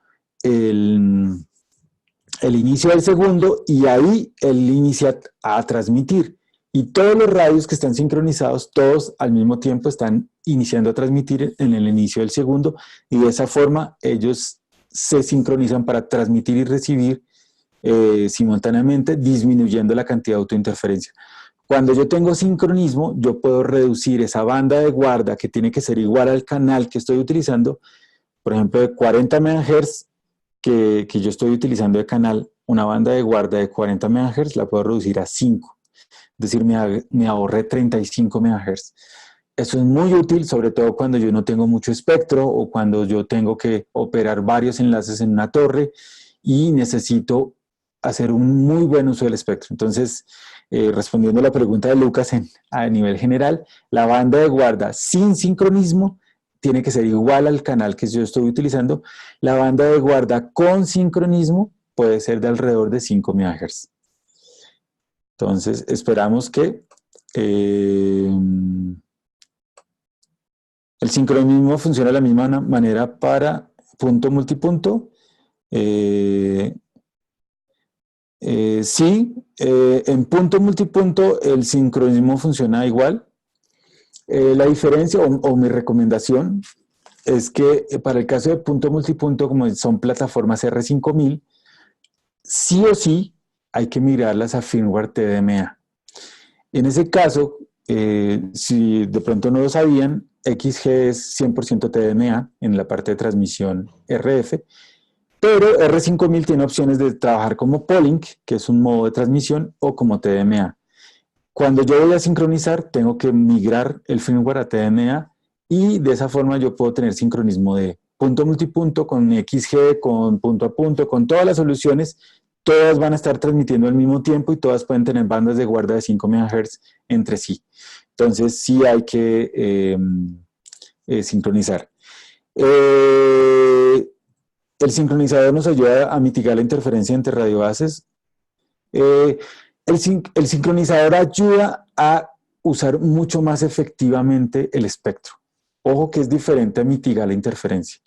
el inicio del segundo y ahí él inicia a transmitir. Y todos los radios que están sincronizados, todos al mismo tiempo están iniciando a transmitir en el inicio del segundo y de esa forma ellos se sincronizan para transmitir y recibir simultáneamente, disminuyendo la cantidad de autointerferencia. Cuando yo tengo sincronismo, yo puedo reducir esa banda de guarda que tiene que ser igual al canal que estoy utilizando, por ejemplo, de 40 MHz que yo estoy utilizando de canal, una banda de guarda de 40 MHz la puedo reducir a 5. Es decir, me ahorré 35 MHz. Eso es muy útil, sobre todo cuando yo no tengo mucho espectro o cuando yo tengo que operar varios enlaces en una torre y necesito hacer un muy buen uso del espectro. Entonces, respondiendo a la pregunta de Lucas a nivel general, la banda de guarda sin sincronismo tiene que ser igual al canal que yo estoy utilizando. La banda de guarda con sincronismo puede ser de alrededor de 5 MHz. Entonces, esperamos que el sincronismo funciona de la misma manera para punto multipunto. Sí, en punto multipunto el sincronismo funciona igual. La diferencia o mi recomendación es que para el caso de punto multipunto, como son plataformas R5000, sí o sí hay que migrarlas a firmware TDMA. En ese caso, si de pronto no lo sabían, XG es 100% TDMA en la parte de transmisión RF, pero R5000 tiene opciones de trabajar como Polink, que es un modo de transmisión, o como TDMA. Cuando yo voy a sincronizar, tengo que migrar el firmware a TDMA y de esa forma yo puedo tener sincronismo de punto multipunto con XG, con punto a punto, con todas las soluciones. Todas van a estar transmitiendo al mismo tiempo y todas pueden tener bandas de guarda de 5 MHz entre sí. Entonces sí hay que sincronizar. El sincronizador nos ayuda a mitigar la interferencia entre radiobases. El sincronizador ayuda a usar mucho más efectivamente el espectro. Ojo que es diferente a mitigar la interferencia.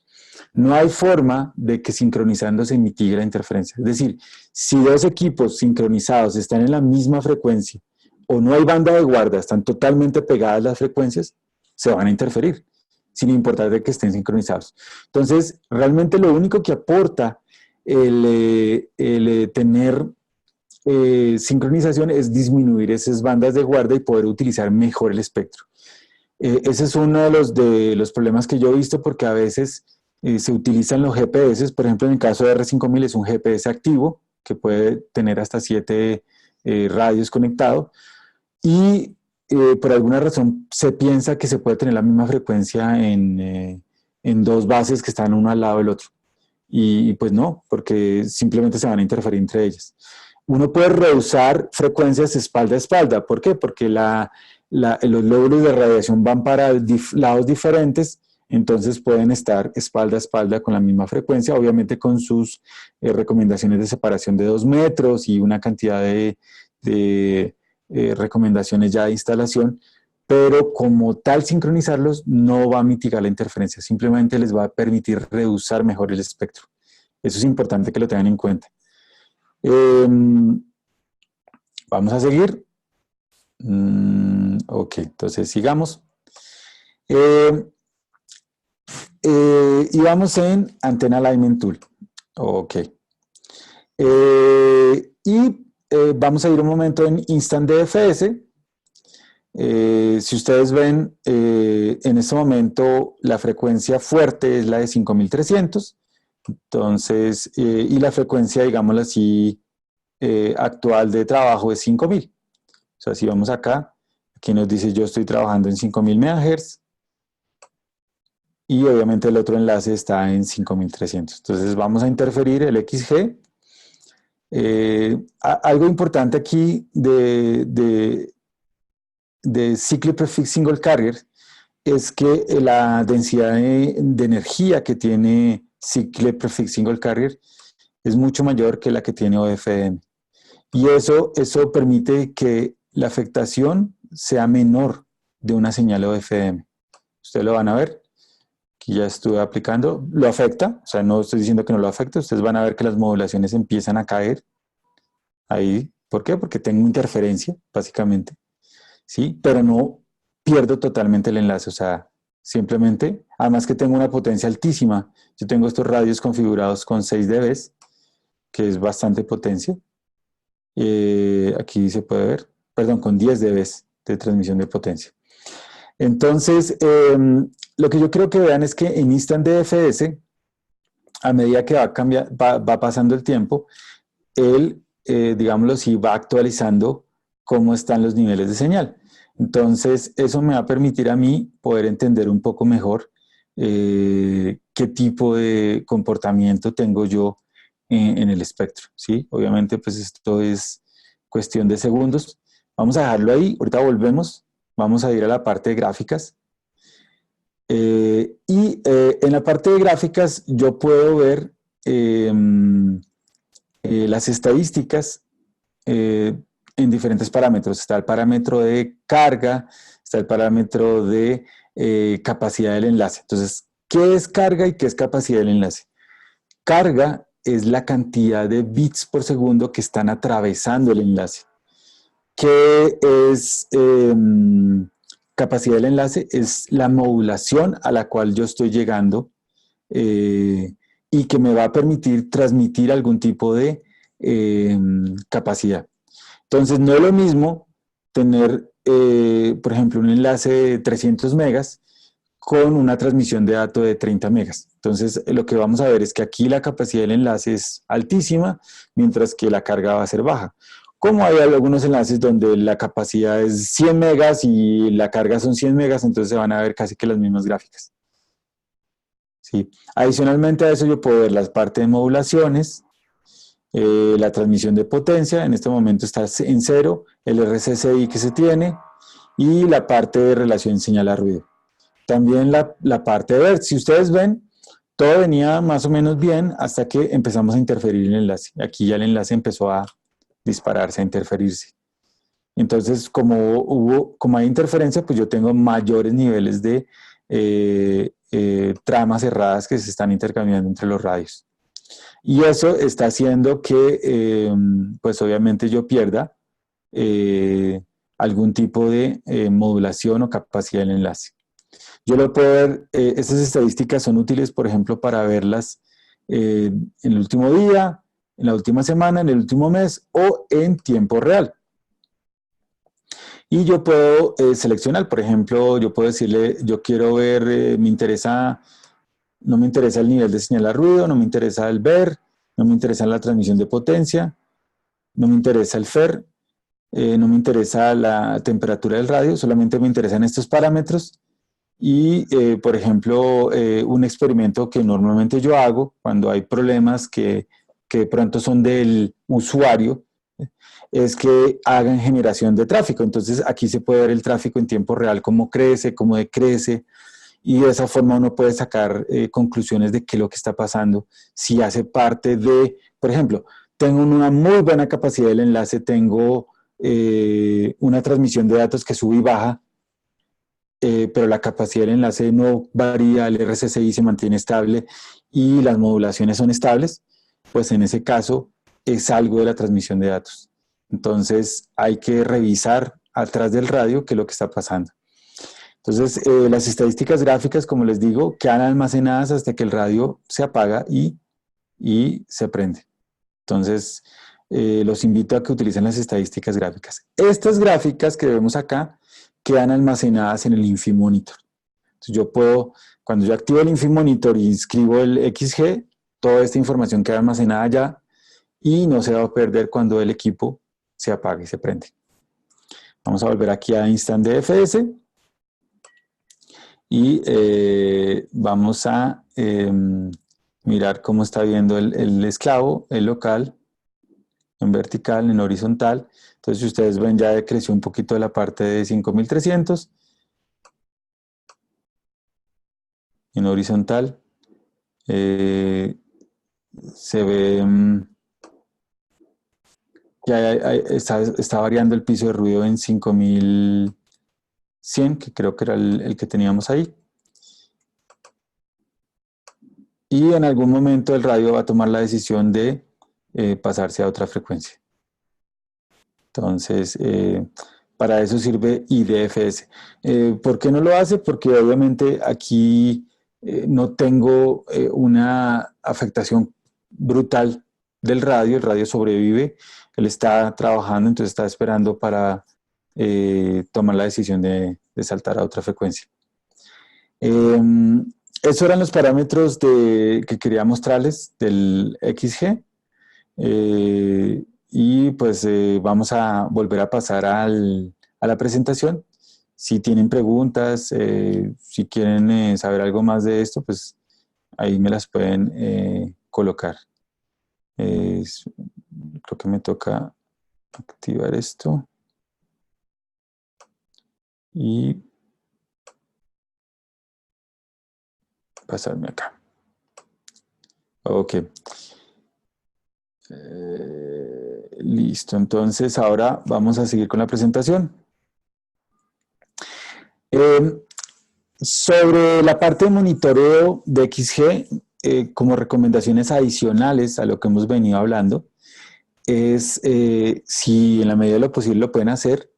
No hay forma de que sincronizando se mitigue la interferencia. Es decir, si dos equipos sincronizados están en la misma frecuencia o no hay banda de guarda, están totalmente pegadas las frecuencias, se van a interferir, sin importar de que estén sincronizados. Entonces, realmente lo único que aporta el tener sincronización es disminuir esas bandas de guarda y poder utilizar mejor el espectro. Ese es uno de los problemas que yo he visto porque a veces se utilizan los GPS, por ejemplo en el caso de R5000 es un GPS activo que puede tener hasta 7 radios conectados y por alguna razón se piensa que se puede tener la misma frecuencia en dos bases que están uno al lado del otro. Y pues no, porque simplemente se van a interferir entre ellas. Uno puede reusar frecuencias espalda a espalda. ¿Por qué? Porque los lóbulos de radiación van para lados diferentes, entonces pueden estar espalda a espalda con la misma frecuencia, obviamente con sus recomendaciones de separación de 2 metros y una cantidad de recomendaciones ya de instalación, pero como tal sincronizarlos no va a mitigar la interferencia, simplemente les va a permitir reusar mejor el espectro. Eso es importante que lo tengan en cuenta. Vamos a seguir. Ok, entonces sigamos. Y vamos en Antenna Alignment Tool. Ok. Vamos a ir un momento en Instant DFS. Si ustedes ven, en este momento la frecuencia fuerte es la de 5300. Entonces, y la frecuencia, digámoslo así, actual de trabajo es 5000. O sea, si vamos acá, aquí nos dice yo estoy trabajando en 5000 MHz y obviamente el otro enlace está en 5300. Entonces vamos a interferir el XG. Algo importante aquí de Cyclic Prefix Single Carrier es que la densidad de energía que tiene Cyclic Prefix Single Carrier es mucho mayor que la que tiene OFM. Y eso permite que la afectación sea menor de una señal OFM. Ustedes lo van a ver. Aquí ya estuve aplicando. Lo afecta, o sea, no estoy diciendo que no lo afecte. Ustedes van a ver que las modulaciones empiezan a caer ahí. ¿Por qué? Porque tengo interferencia, básicamente. ¿Sí? Pero no pierdo totalmente el enlace. O sea, simplemente, además que tengo una potencia altísima. Yo tengo estos radios configurados con 6 dB, que es bastante potencia. Aquí se puede ver, perdón, con 10 dB de transmisión de potencia. Entonces, lo que yo quiero que vean es que en Instant DFS, a medida que va pasando el tiempo, él, digámoslo así, va actualizando cómo están los niveles de señal. Entonces, eso me va a permitir a mí poder entender un poco mejor qué tipo de comportamiento tengo yo en el espectro, ¿sí? Obviamente, pues esto es cuestión de segundos. Vamos a dejarlo ahí, ahorita volvemos, vamos a ir a la parte de gráficas. En la parte de gráficas yo puedo ver las estadísticas en diferentes parámetros. Está el parámetro de carga, está el parámetro de capacidad del enlace. Entonces, ¿qué es carga y qué es capacidad del enlace? Carga es la cantidad de bits por segundo que están atravesando el enlace. ¿Qué es capacidad del enlace? Es la modulación a la cual yo estoy llegando y que me va a permitir transmitir algún tipo de capacidad. Entonces, no es lo mismo tener, por ejemplo, un enlace de 300 megas con una transmisión de datos de 30 megas. Entonces, lo que vamos a ver es que aquí la capacidad del enlace es altísima, mientras que la carga va a ser baja. Como hay algunos enlaces donde la capacidad es 100 megas y la carga son 100 megas, entonces se van a ver casi que las mismas gráficas. ¿Sí? Adicionalmente a eso yo puedo ver las partes de modulaciones, la transmisión de potencia, en este momento está en 0, el RSSI que se tiene y la parte de relación señal a ruido. También la parte de ver, si ustedes ven, todo venía más o menos bien hasta que empezamos a interferir el enlace. Aquí ya el enlace empezó a dispararse, a interferirse. Entonces, como hay interferencia, pues yo tengo mayores niveles de tramas cerradas que se están intercambiando entre los radios. Y eso está haciendo que, pues obviamente yo pierda algún tipo de modulación o capacidad del enlace. Yo lo puedo ver, estas estadísticas son útiles, por ejemplo, para verlas en el último día, en la última semana, en el último mes o en tiempo real. Y yo puedo seleccionar, por ejemplo, yo puedo decirle, yo quiero ver, no me interesa el nivel de señal a ruido, no me interesa el ver, no me interesa la transmisión de potencia, no me interesa el FER, no me interesa la temperatura del radio, solamente me interesan estos parámetros. Y, por ejemplo, un experimento que normalmente yo hago cuando hay problemas que de pronto son del usuario, es que hagan generación de tráfico. Entonces, aquí se puede ver el tráfico en tiempo real, cómo crece, cómo decrece, y de esa forma uno puede sacar conclusiones de qué es lo que está pasando, si hace parte de, por ejemplo, tengo una muy buena capacidad del enlace, tengo una transmisión de datos que sube y baja, pero la capacidad del enlace no varía, el RSSI se mantiene estable y las modulaciones son estables, pues en ese caso es algo de la transmisión de datos. Entonces hay que revisar atrás del radio qué es lo que está pasando. Entonces las estadísticas gráficas, como les digo, quedan almacenadas hasta que el radio se apaga y se prende. Entonces los invito a que utilicen las estadísticas gráficas. Estas gráficas que vemos acá quedan almacenadas en el Infimonitor. Entonces yo puedo, cuando yo activo el Infimonitor y inscribo el XG, toda esta información queda almacenada allá y no se va a perder cuando el equipo se apague y se prende. Vamos a volver aquí a Instant DFS y vamos a mirar cómo está viendo el esclavo, el local, en vertical, en horizontal. Entonces, si ustedes ven, ya creció un poquito de la parte de 5300. En horizontal se ve, ya está variando el piso de ruido en 5100, que creo que era el que teníamos ahí. y en algún momento el radio va a tomar la decisión de pasarse a otra frecuencia. Entonces, para eso sirve IDFS. ¿Por qué no lo hace? Porque obviamente aquí no tengo una afectación brutal del radio, el radio sobrevive, él está trabajando, entonces está esperando para tomar la decisión de saltar a otra frecuencia. Esos eran los parámetros que quería mostrarles del XG. Y pues vamos a volver a pasar a la presentación. Si tienen preguntas, si quieren saber algo más de esto, pues ahí me las pueden colocar. Creo que me toca activar esto. Y pasarme acá. Ok. Listo, entonces ahora vamos a seguir con la presentación. Sobre la parte de monitoreo de XG, como recomendaciones adicionales a lo que hemos venido hablando, es si en la medida de lo posible lo pueden hacer,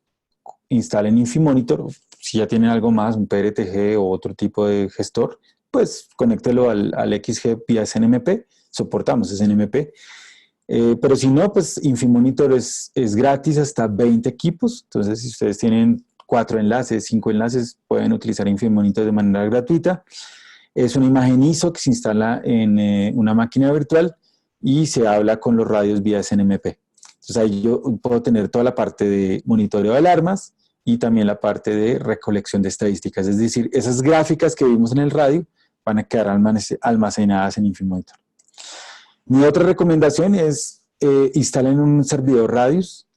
instalen Infimonitor. Si ya tienen algo más, un PRTG o otro tipo de gestor, pues conéctelo al XG vía SNMP, soportamos SNMP. Pero si no, pues Infimonitor es gratis hasta 20 equipos, entonces si ustedes tienen 4 enlaces, 5 enlaces, pueden utilizar Infimonitor de manera gratuita. Es una imagen ISO que se instala en una máquina virtual y se habla con los radios vía SNMP. Entonces ahí yo puedo tener toda la parte de monitoreo de alarmas y también la parte de recolección de estadísticas, es decir, esas gráficas que vimos en el radio van a quedar almacenadas en Infimonitor. Mi otra recomendación es instalen un servidor Radius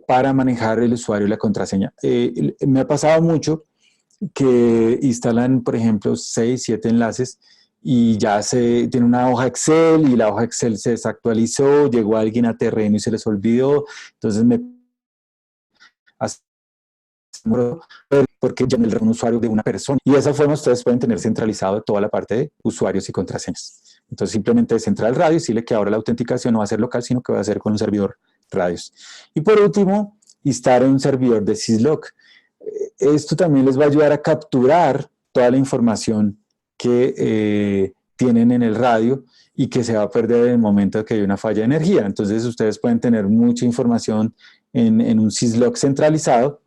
para manejar el usuario y la contraseña. Me ha pasado mucho que instalan, por ejemplo, 6, 7 enlaces y ya tiene una hoja Excel y la hoja Excel se desactualizó, llegó alguien a terreno y se les olvidó, entonces porque ya no era un usuario de una persona. Y de esa forma ustedes pueden tener centralizado toda la parte de usuarios y contraseñas. Entonces simplemente descentrar el radio y decirle que ahora la autenticación no va a ser local, sino que va a ser con un servidor radios. Y por último, instalar un servidor de syslog. Esto también les va a ayudar a capturar toda la información que tienen en el radio y que se va a perder en el momento de que hay una falla de energía. Entonces ustedes pueden tener mucha información en un syslog centralizado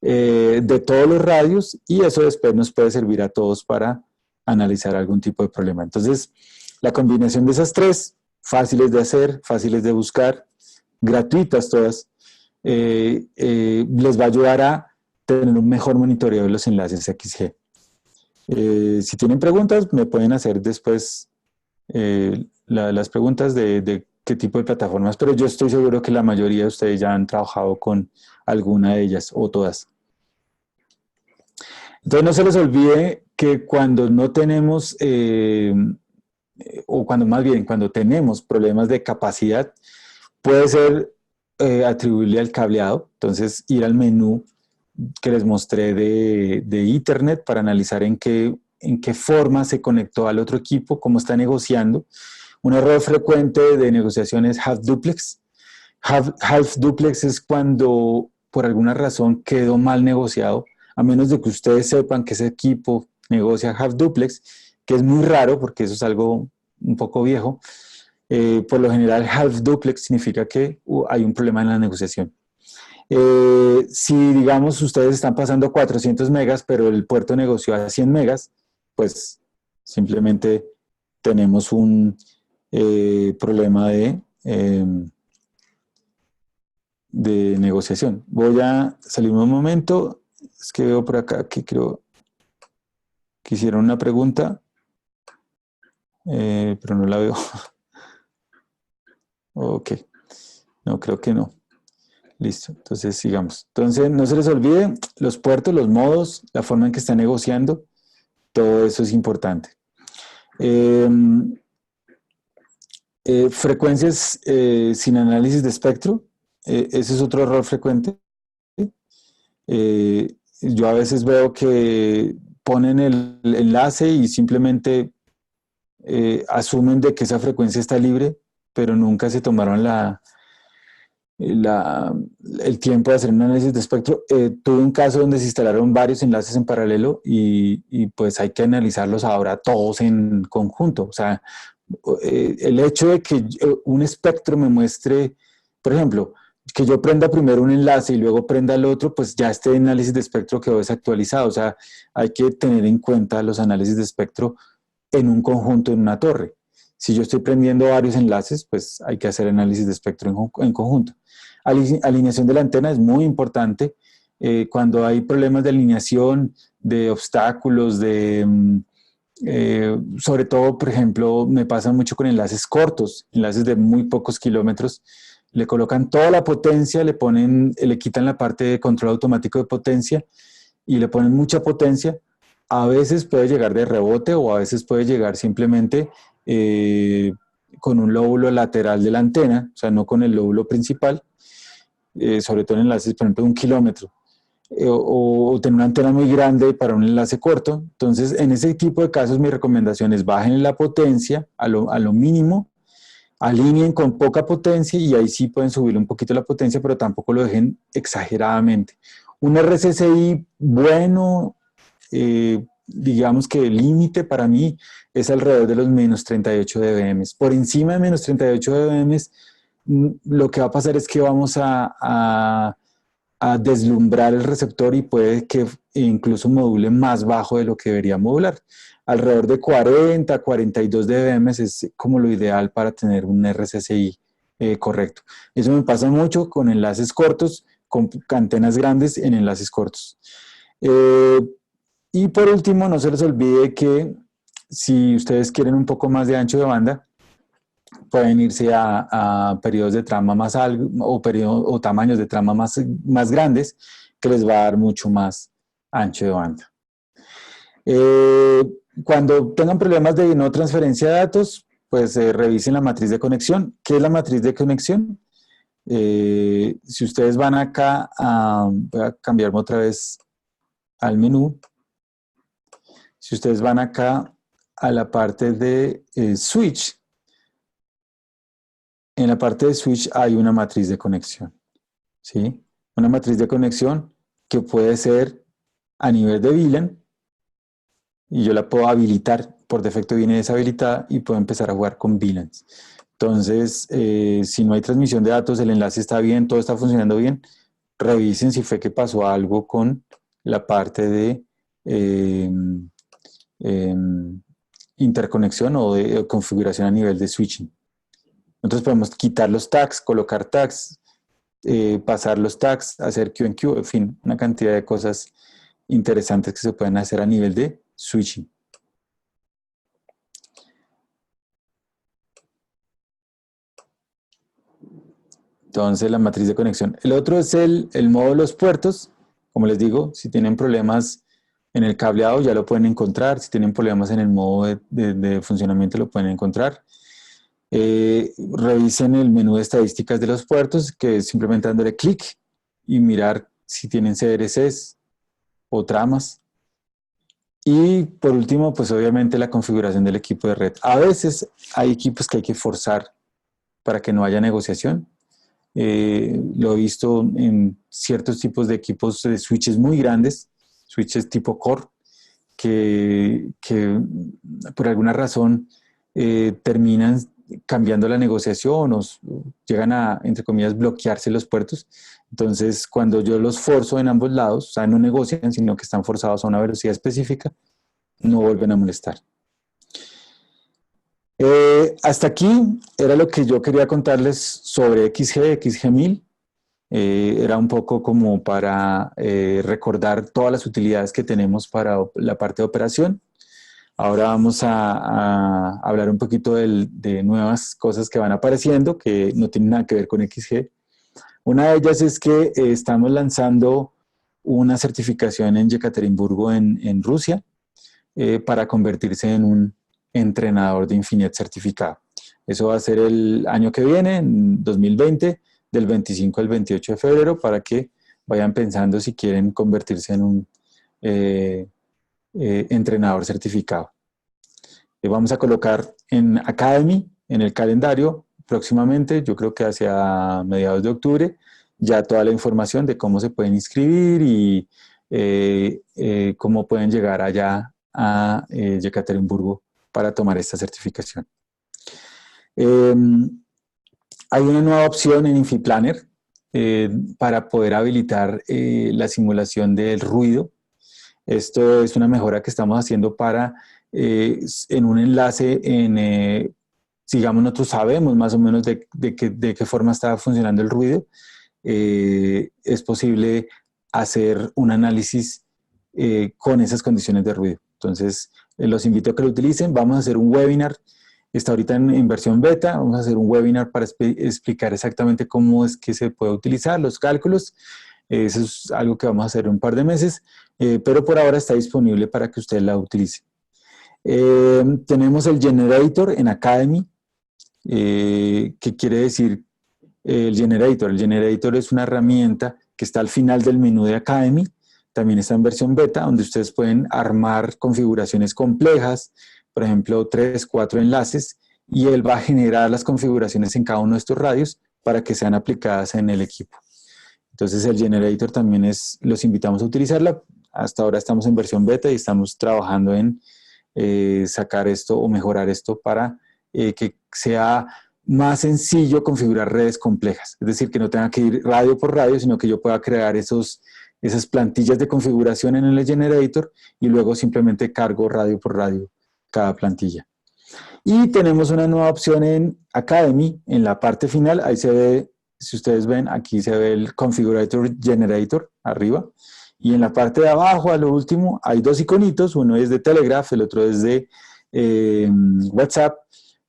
de todos los radios y eso después nos puede servir a todos para analizar algún tipo de problema. Entonces, la combinación de esas tres, fáciles de hacer, fáciles de buscar, gratuitas todas, les va a ayudar a tener un mejor monitoreo de los enlaces XG. Si tienen preguntas, me pueden hacer después las preguntas de qué tipo de plataformas, pero yo estoy seguro que la mayoría de ustedes ya han trabajado con alguna de ellas o todas. Entonces no se les olvide que cuando no tenemos, o cuando más bien cuando tenemos problemas de capacidad, puede ser atribuible al cableado. Entonces ir al menú que les mostré de Ethernet para analizar en qué forma se conectó al otro equipo, cómo está negociando. Un error frecuente de negociación es half duplex. Half duplex es cuando por alguna razón quedó mal negociado, a menos de que ustedes sepan que ese equipo negocia half duplex, que es muy raro porque eso es algo un poco viejo. Por lo general half duplex significa que hay un problema en la negociación. Si digamos ustedes están pasando 400 megas pero el puerto negoció a 100 megas, pues simplemente tenemos un problema de negociación. Voy a salir un momento, es que veo por acá que creo que hicieron una pregunta, pero no la veo. Ok, no, creo que no. Listo, entonces sigamos. Entonces no se les olvide los puertos, los modos, la forma en que están negociando, todo eso es importante. Frecuencias sin análisis de espectro, ese es otro error frecuente. Yo a veces veo que ponen el enlace y simplemente asumen de que esa frecuencia está libre, pero nunca se tomaron el tiempo de hacer un análisis de espectro. Tuve un caso donde se instalaron varios enlaces en paralelo y pues hay que analizarlos ahora todos en conjunto. O sea, el hecho de que un espectro me muestre, por ejemplo, que yo prenda primero un enlace y luego prenda el otro, pues ya este análisis de espectro quedó desactualizado. O sea, hay que tener en cuenta los análisis de espectro en un conjunto, en una torre. Si yo estoy prendiendo varios enlaces, pues hay que hacer análisis de espectro en conjunto. Alineación de la antena es muy importante. Cuando hay problemas de alineación, de obstáculos, sobre todo, por ejemplo, me pasa mucho con enlaces cortos, enlaces de muy pocos kilómetros. Le colocan toda la potencia, le quitan la parte de control automático de potencia y le ponen mucha potencia. A veces puede llegar de rebote o a veces puede llegar simplemente con un lóbulo lateral de la antena, o sea, no con el lóbulo principal, sobre todo en enlaces, por ejemplo, de 1 kilómetro, o tener una antena muy grande para un enlace corto. Entonces, en ese tipo de casos, mi recomendación es bajen la potencia a lo mínimo, alineen con poca potencia y ahí sí pueden subir un poquito la potencia, pero tampoco lo dejen exageradamente. Un RSSI bueno, digamos que el límite para mí es alrededor de los menos 38 dBm. Por encima de menos 38 dBm, lo que va a pasar es que vamos a deslumbrar el receptor y puede que incluso module más bajo de lo que debería modular. Alrededor de 40, 42 dBm es como lo ideal para tener un RSSI correcto. Eso me pasa mucho con enlaces cortos, con antenas grandes en enlaces cortos. Y por último, no se les olvide que si ustedes quieren un poco más de ancho de banda, pueden irse a periodos de trama más alto o tamaños de trama más grandes, que les va a dar mucho más ancho de banda. Cuando tengan problemas de no transferencia de datos, pues revisen la matriz de conexión. ¿Qué es la matriz de conexión? Si ustedes van acá, voy a cambiarme otra vez al menú. Si ustedes van acá a la parte de switch, en la parte de switch hay una matriz de conexión, ¿sí? Una matriz de conexión que puede ser a nivel de VLAN y yo la puedo habilitar, por defecto viene deshabilitada y puedo empezar a jugar con VLANs. Entonces, si no hay transmisión de datos, el enlace está bien, todo está funcionando bien, revisen si fue que pasó algo con la parte de interconexión o de configuración a nivel de switching. Nosotros podemos quitar los tags, colocar tags, pasar los tags, hacer Q&Q, en fin, una cantidad de cosas interesantes que se pueden hacer a nivel de switching. Entonces, la matriz de conexión. El otro es el modo de los puertos. Como les digo, si tienen problemas en el cableado ya lo pueden encontrar. Si tienen problemas en el modo de funcionamiento lo pueden encontrar. Revisen el menú de estadísticas de los puertos, que es simplemente dándole clic y mirar si tienen CRCs o tramas. Y por último, pues obviamente la configuración del equipo de red. A veces hay equipos que hay que forzar para que no haya negociación. Lo he visto en ciertos tipos de equipos de switches muy grandes, switches tipo core, que por alguna razón terminan cambiando la negociación o llegan a, entre comillas, bloquearse los puertos. Entonces, cuando yo los forzo en ambos lados, o sea, no negocian, sino que están forzados a una velocidad específica, no vuelven a molestar. Hasta aquí era lo que yo quería contarles sobre XG1000. Era un poco como para recordar todas las utilidades que tenemos para la parte de operación. Ahora vamos a hablar un poquito de nuevas cosas que van apareciendo que no tienen nada que ver con XG. Una de ellas es que estamos lanzando una certificación en Yekaterinburgo, en Rusia, para convertirse en un entrenador de Infinet certificado. Eso va a ser el año que viene, en 2020, del 25 al 28 de febrero, para que vayan pensando si quieren convertirse en un entrenador certificado. Vamos a colocar en Academy, en el calendario, próximamente, yo creo que hacia mediados de octubre, ya toda la información de cómo se pueden inscribir y cómo pueden llegar allá a Yekaterinburgo para tomar esta certificación. Hay una nueva opción en InfiPlanner para poder habilitar la simulación del ruido. Esto es una mejora que estamos haciendo para, en un enlace, digamos, nosotros sabemos más o menos de qué forma está funcionando el ruido. Es posible hacer un análisis con esas condiciones de ruido. Entonces, los invito a que lo utilicen. Vamos a hacer un webinar. Está ahorita en versión beta. Vamos a hacer un webinar para explicar exactamente cómo es que se puede utilizar los cálculos. Eso es algo que vamos a hacer en un par de meses, pero por ahora está disponible para que usted la utilice. Tenemos el Generator en Academy, que quiere decir el Generator. El Generator es una herramienta que está al final del menú de Academy. También está en versión beta, donde ustedes pueden armar configuraciones complejas, por ejemplo, 3, 4 enlaces, y él va a generar las configuraciones en cada uno de estos radios para que sean aplicadas en el equipo. Entonces el Generator también los invitamos a utilizarla. Hasta ahora estamos en versión beta y estamos trabajando en sacar esto o mejorar esto para que sea más sencillo configurar redes complejas. Es decir, que no tenga que ir radio por radio, sino que yo pueda crear esas plantillas de configuración en el Generator y luego simplemente cargo radio por radio cada plantilla. Y tenemos una nueva opción en Academy, en la parte final, ahí se ve, si ustedes ven, aquí se ve el Configurator Generator arriba, y en la parte de abajo, a lo último, hay dos iconitos, uno es de Telegraph, el otro es de WhatsApp.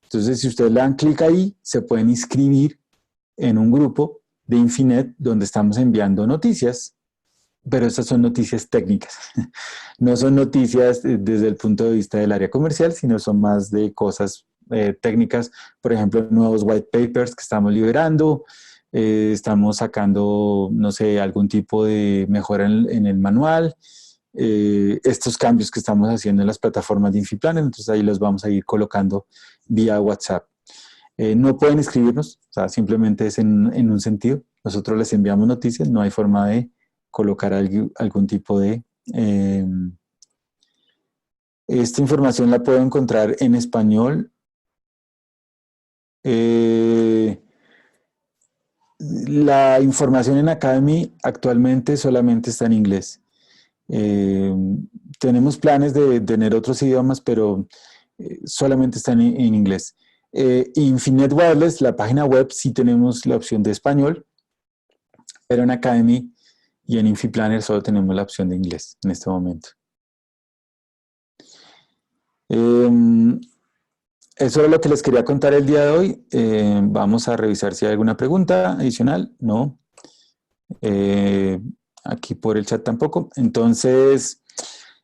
Entonces, si ustedes le dan clic ahí, se pueden inscribir en un grupo de Infinet donde estamos enviando noticias, pero estas son noticias técnicas. No son noticias desde el punto de vista del área comercial, sino son más de cosas técnicas, por ejemplo, nuevos white papers que estamos liberando, estamos sacando, no sé, algún tipo de mejora en el manual, estos cambios que estamos haciendo en las plataformas de InfiPlanner, entonces ahí los vamos a ir colocando vía WhatsApp. No pueden escribirnos, o sea, simplemente es en un sentido. Nosotros les enviamos noticias, no hay forma de colocar algún tipo de... esta información la puedo encontrar en español. La información en Academy actualmente solamente está en inglés. Tenemos planes de tener otros idiomas, pero solamente están en inglés. Infinet Wireless, la página web, sí tenemos la opción de español, pero en Academy y en InfiPlanner solo tenemos la opción de inglés en este momento. Eso es lo que les quería contar el día de hoy. Vamos a revisar si hay alguna pregunta adicional. No. Aquí por el chat tampoco. Entonces,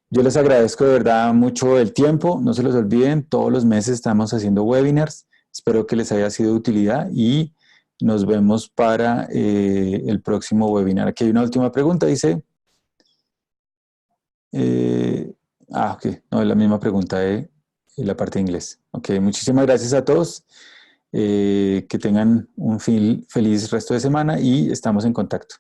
yo les agradezco de verdad mucho el tiempo. No se los olviden, todos los meses estamos haciendo webinars. Espero que les haya sido de utilidad y nos vemos para el próximo webinar. Aquí hay una última pregunta, dice... ok, no, es la misma pregunta de la parte de inglés. Ok, muchísimas gracias a todos. Que tengan un feliz resto de semana y estamos en contacto.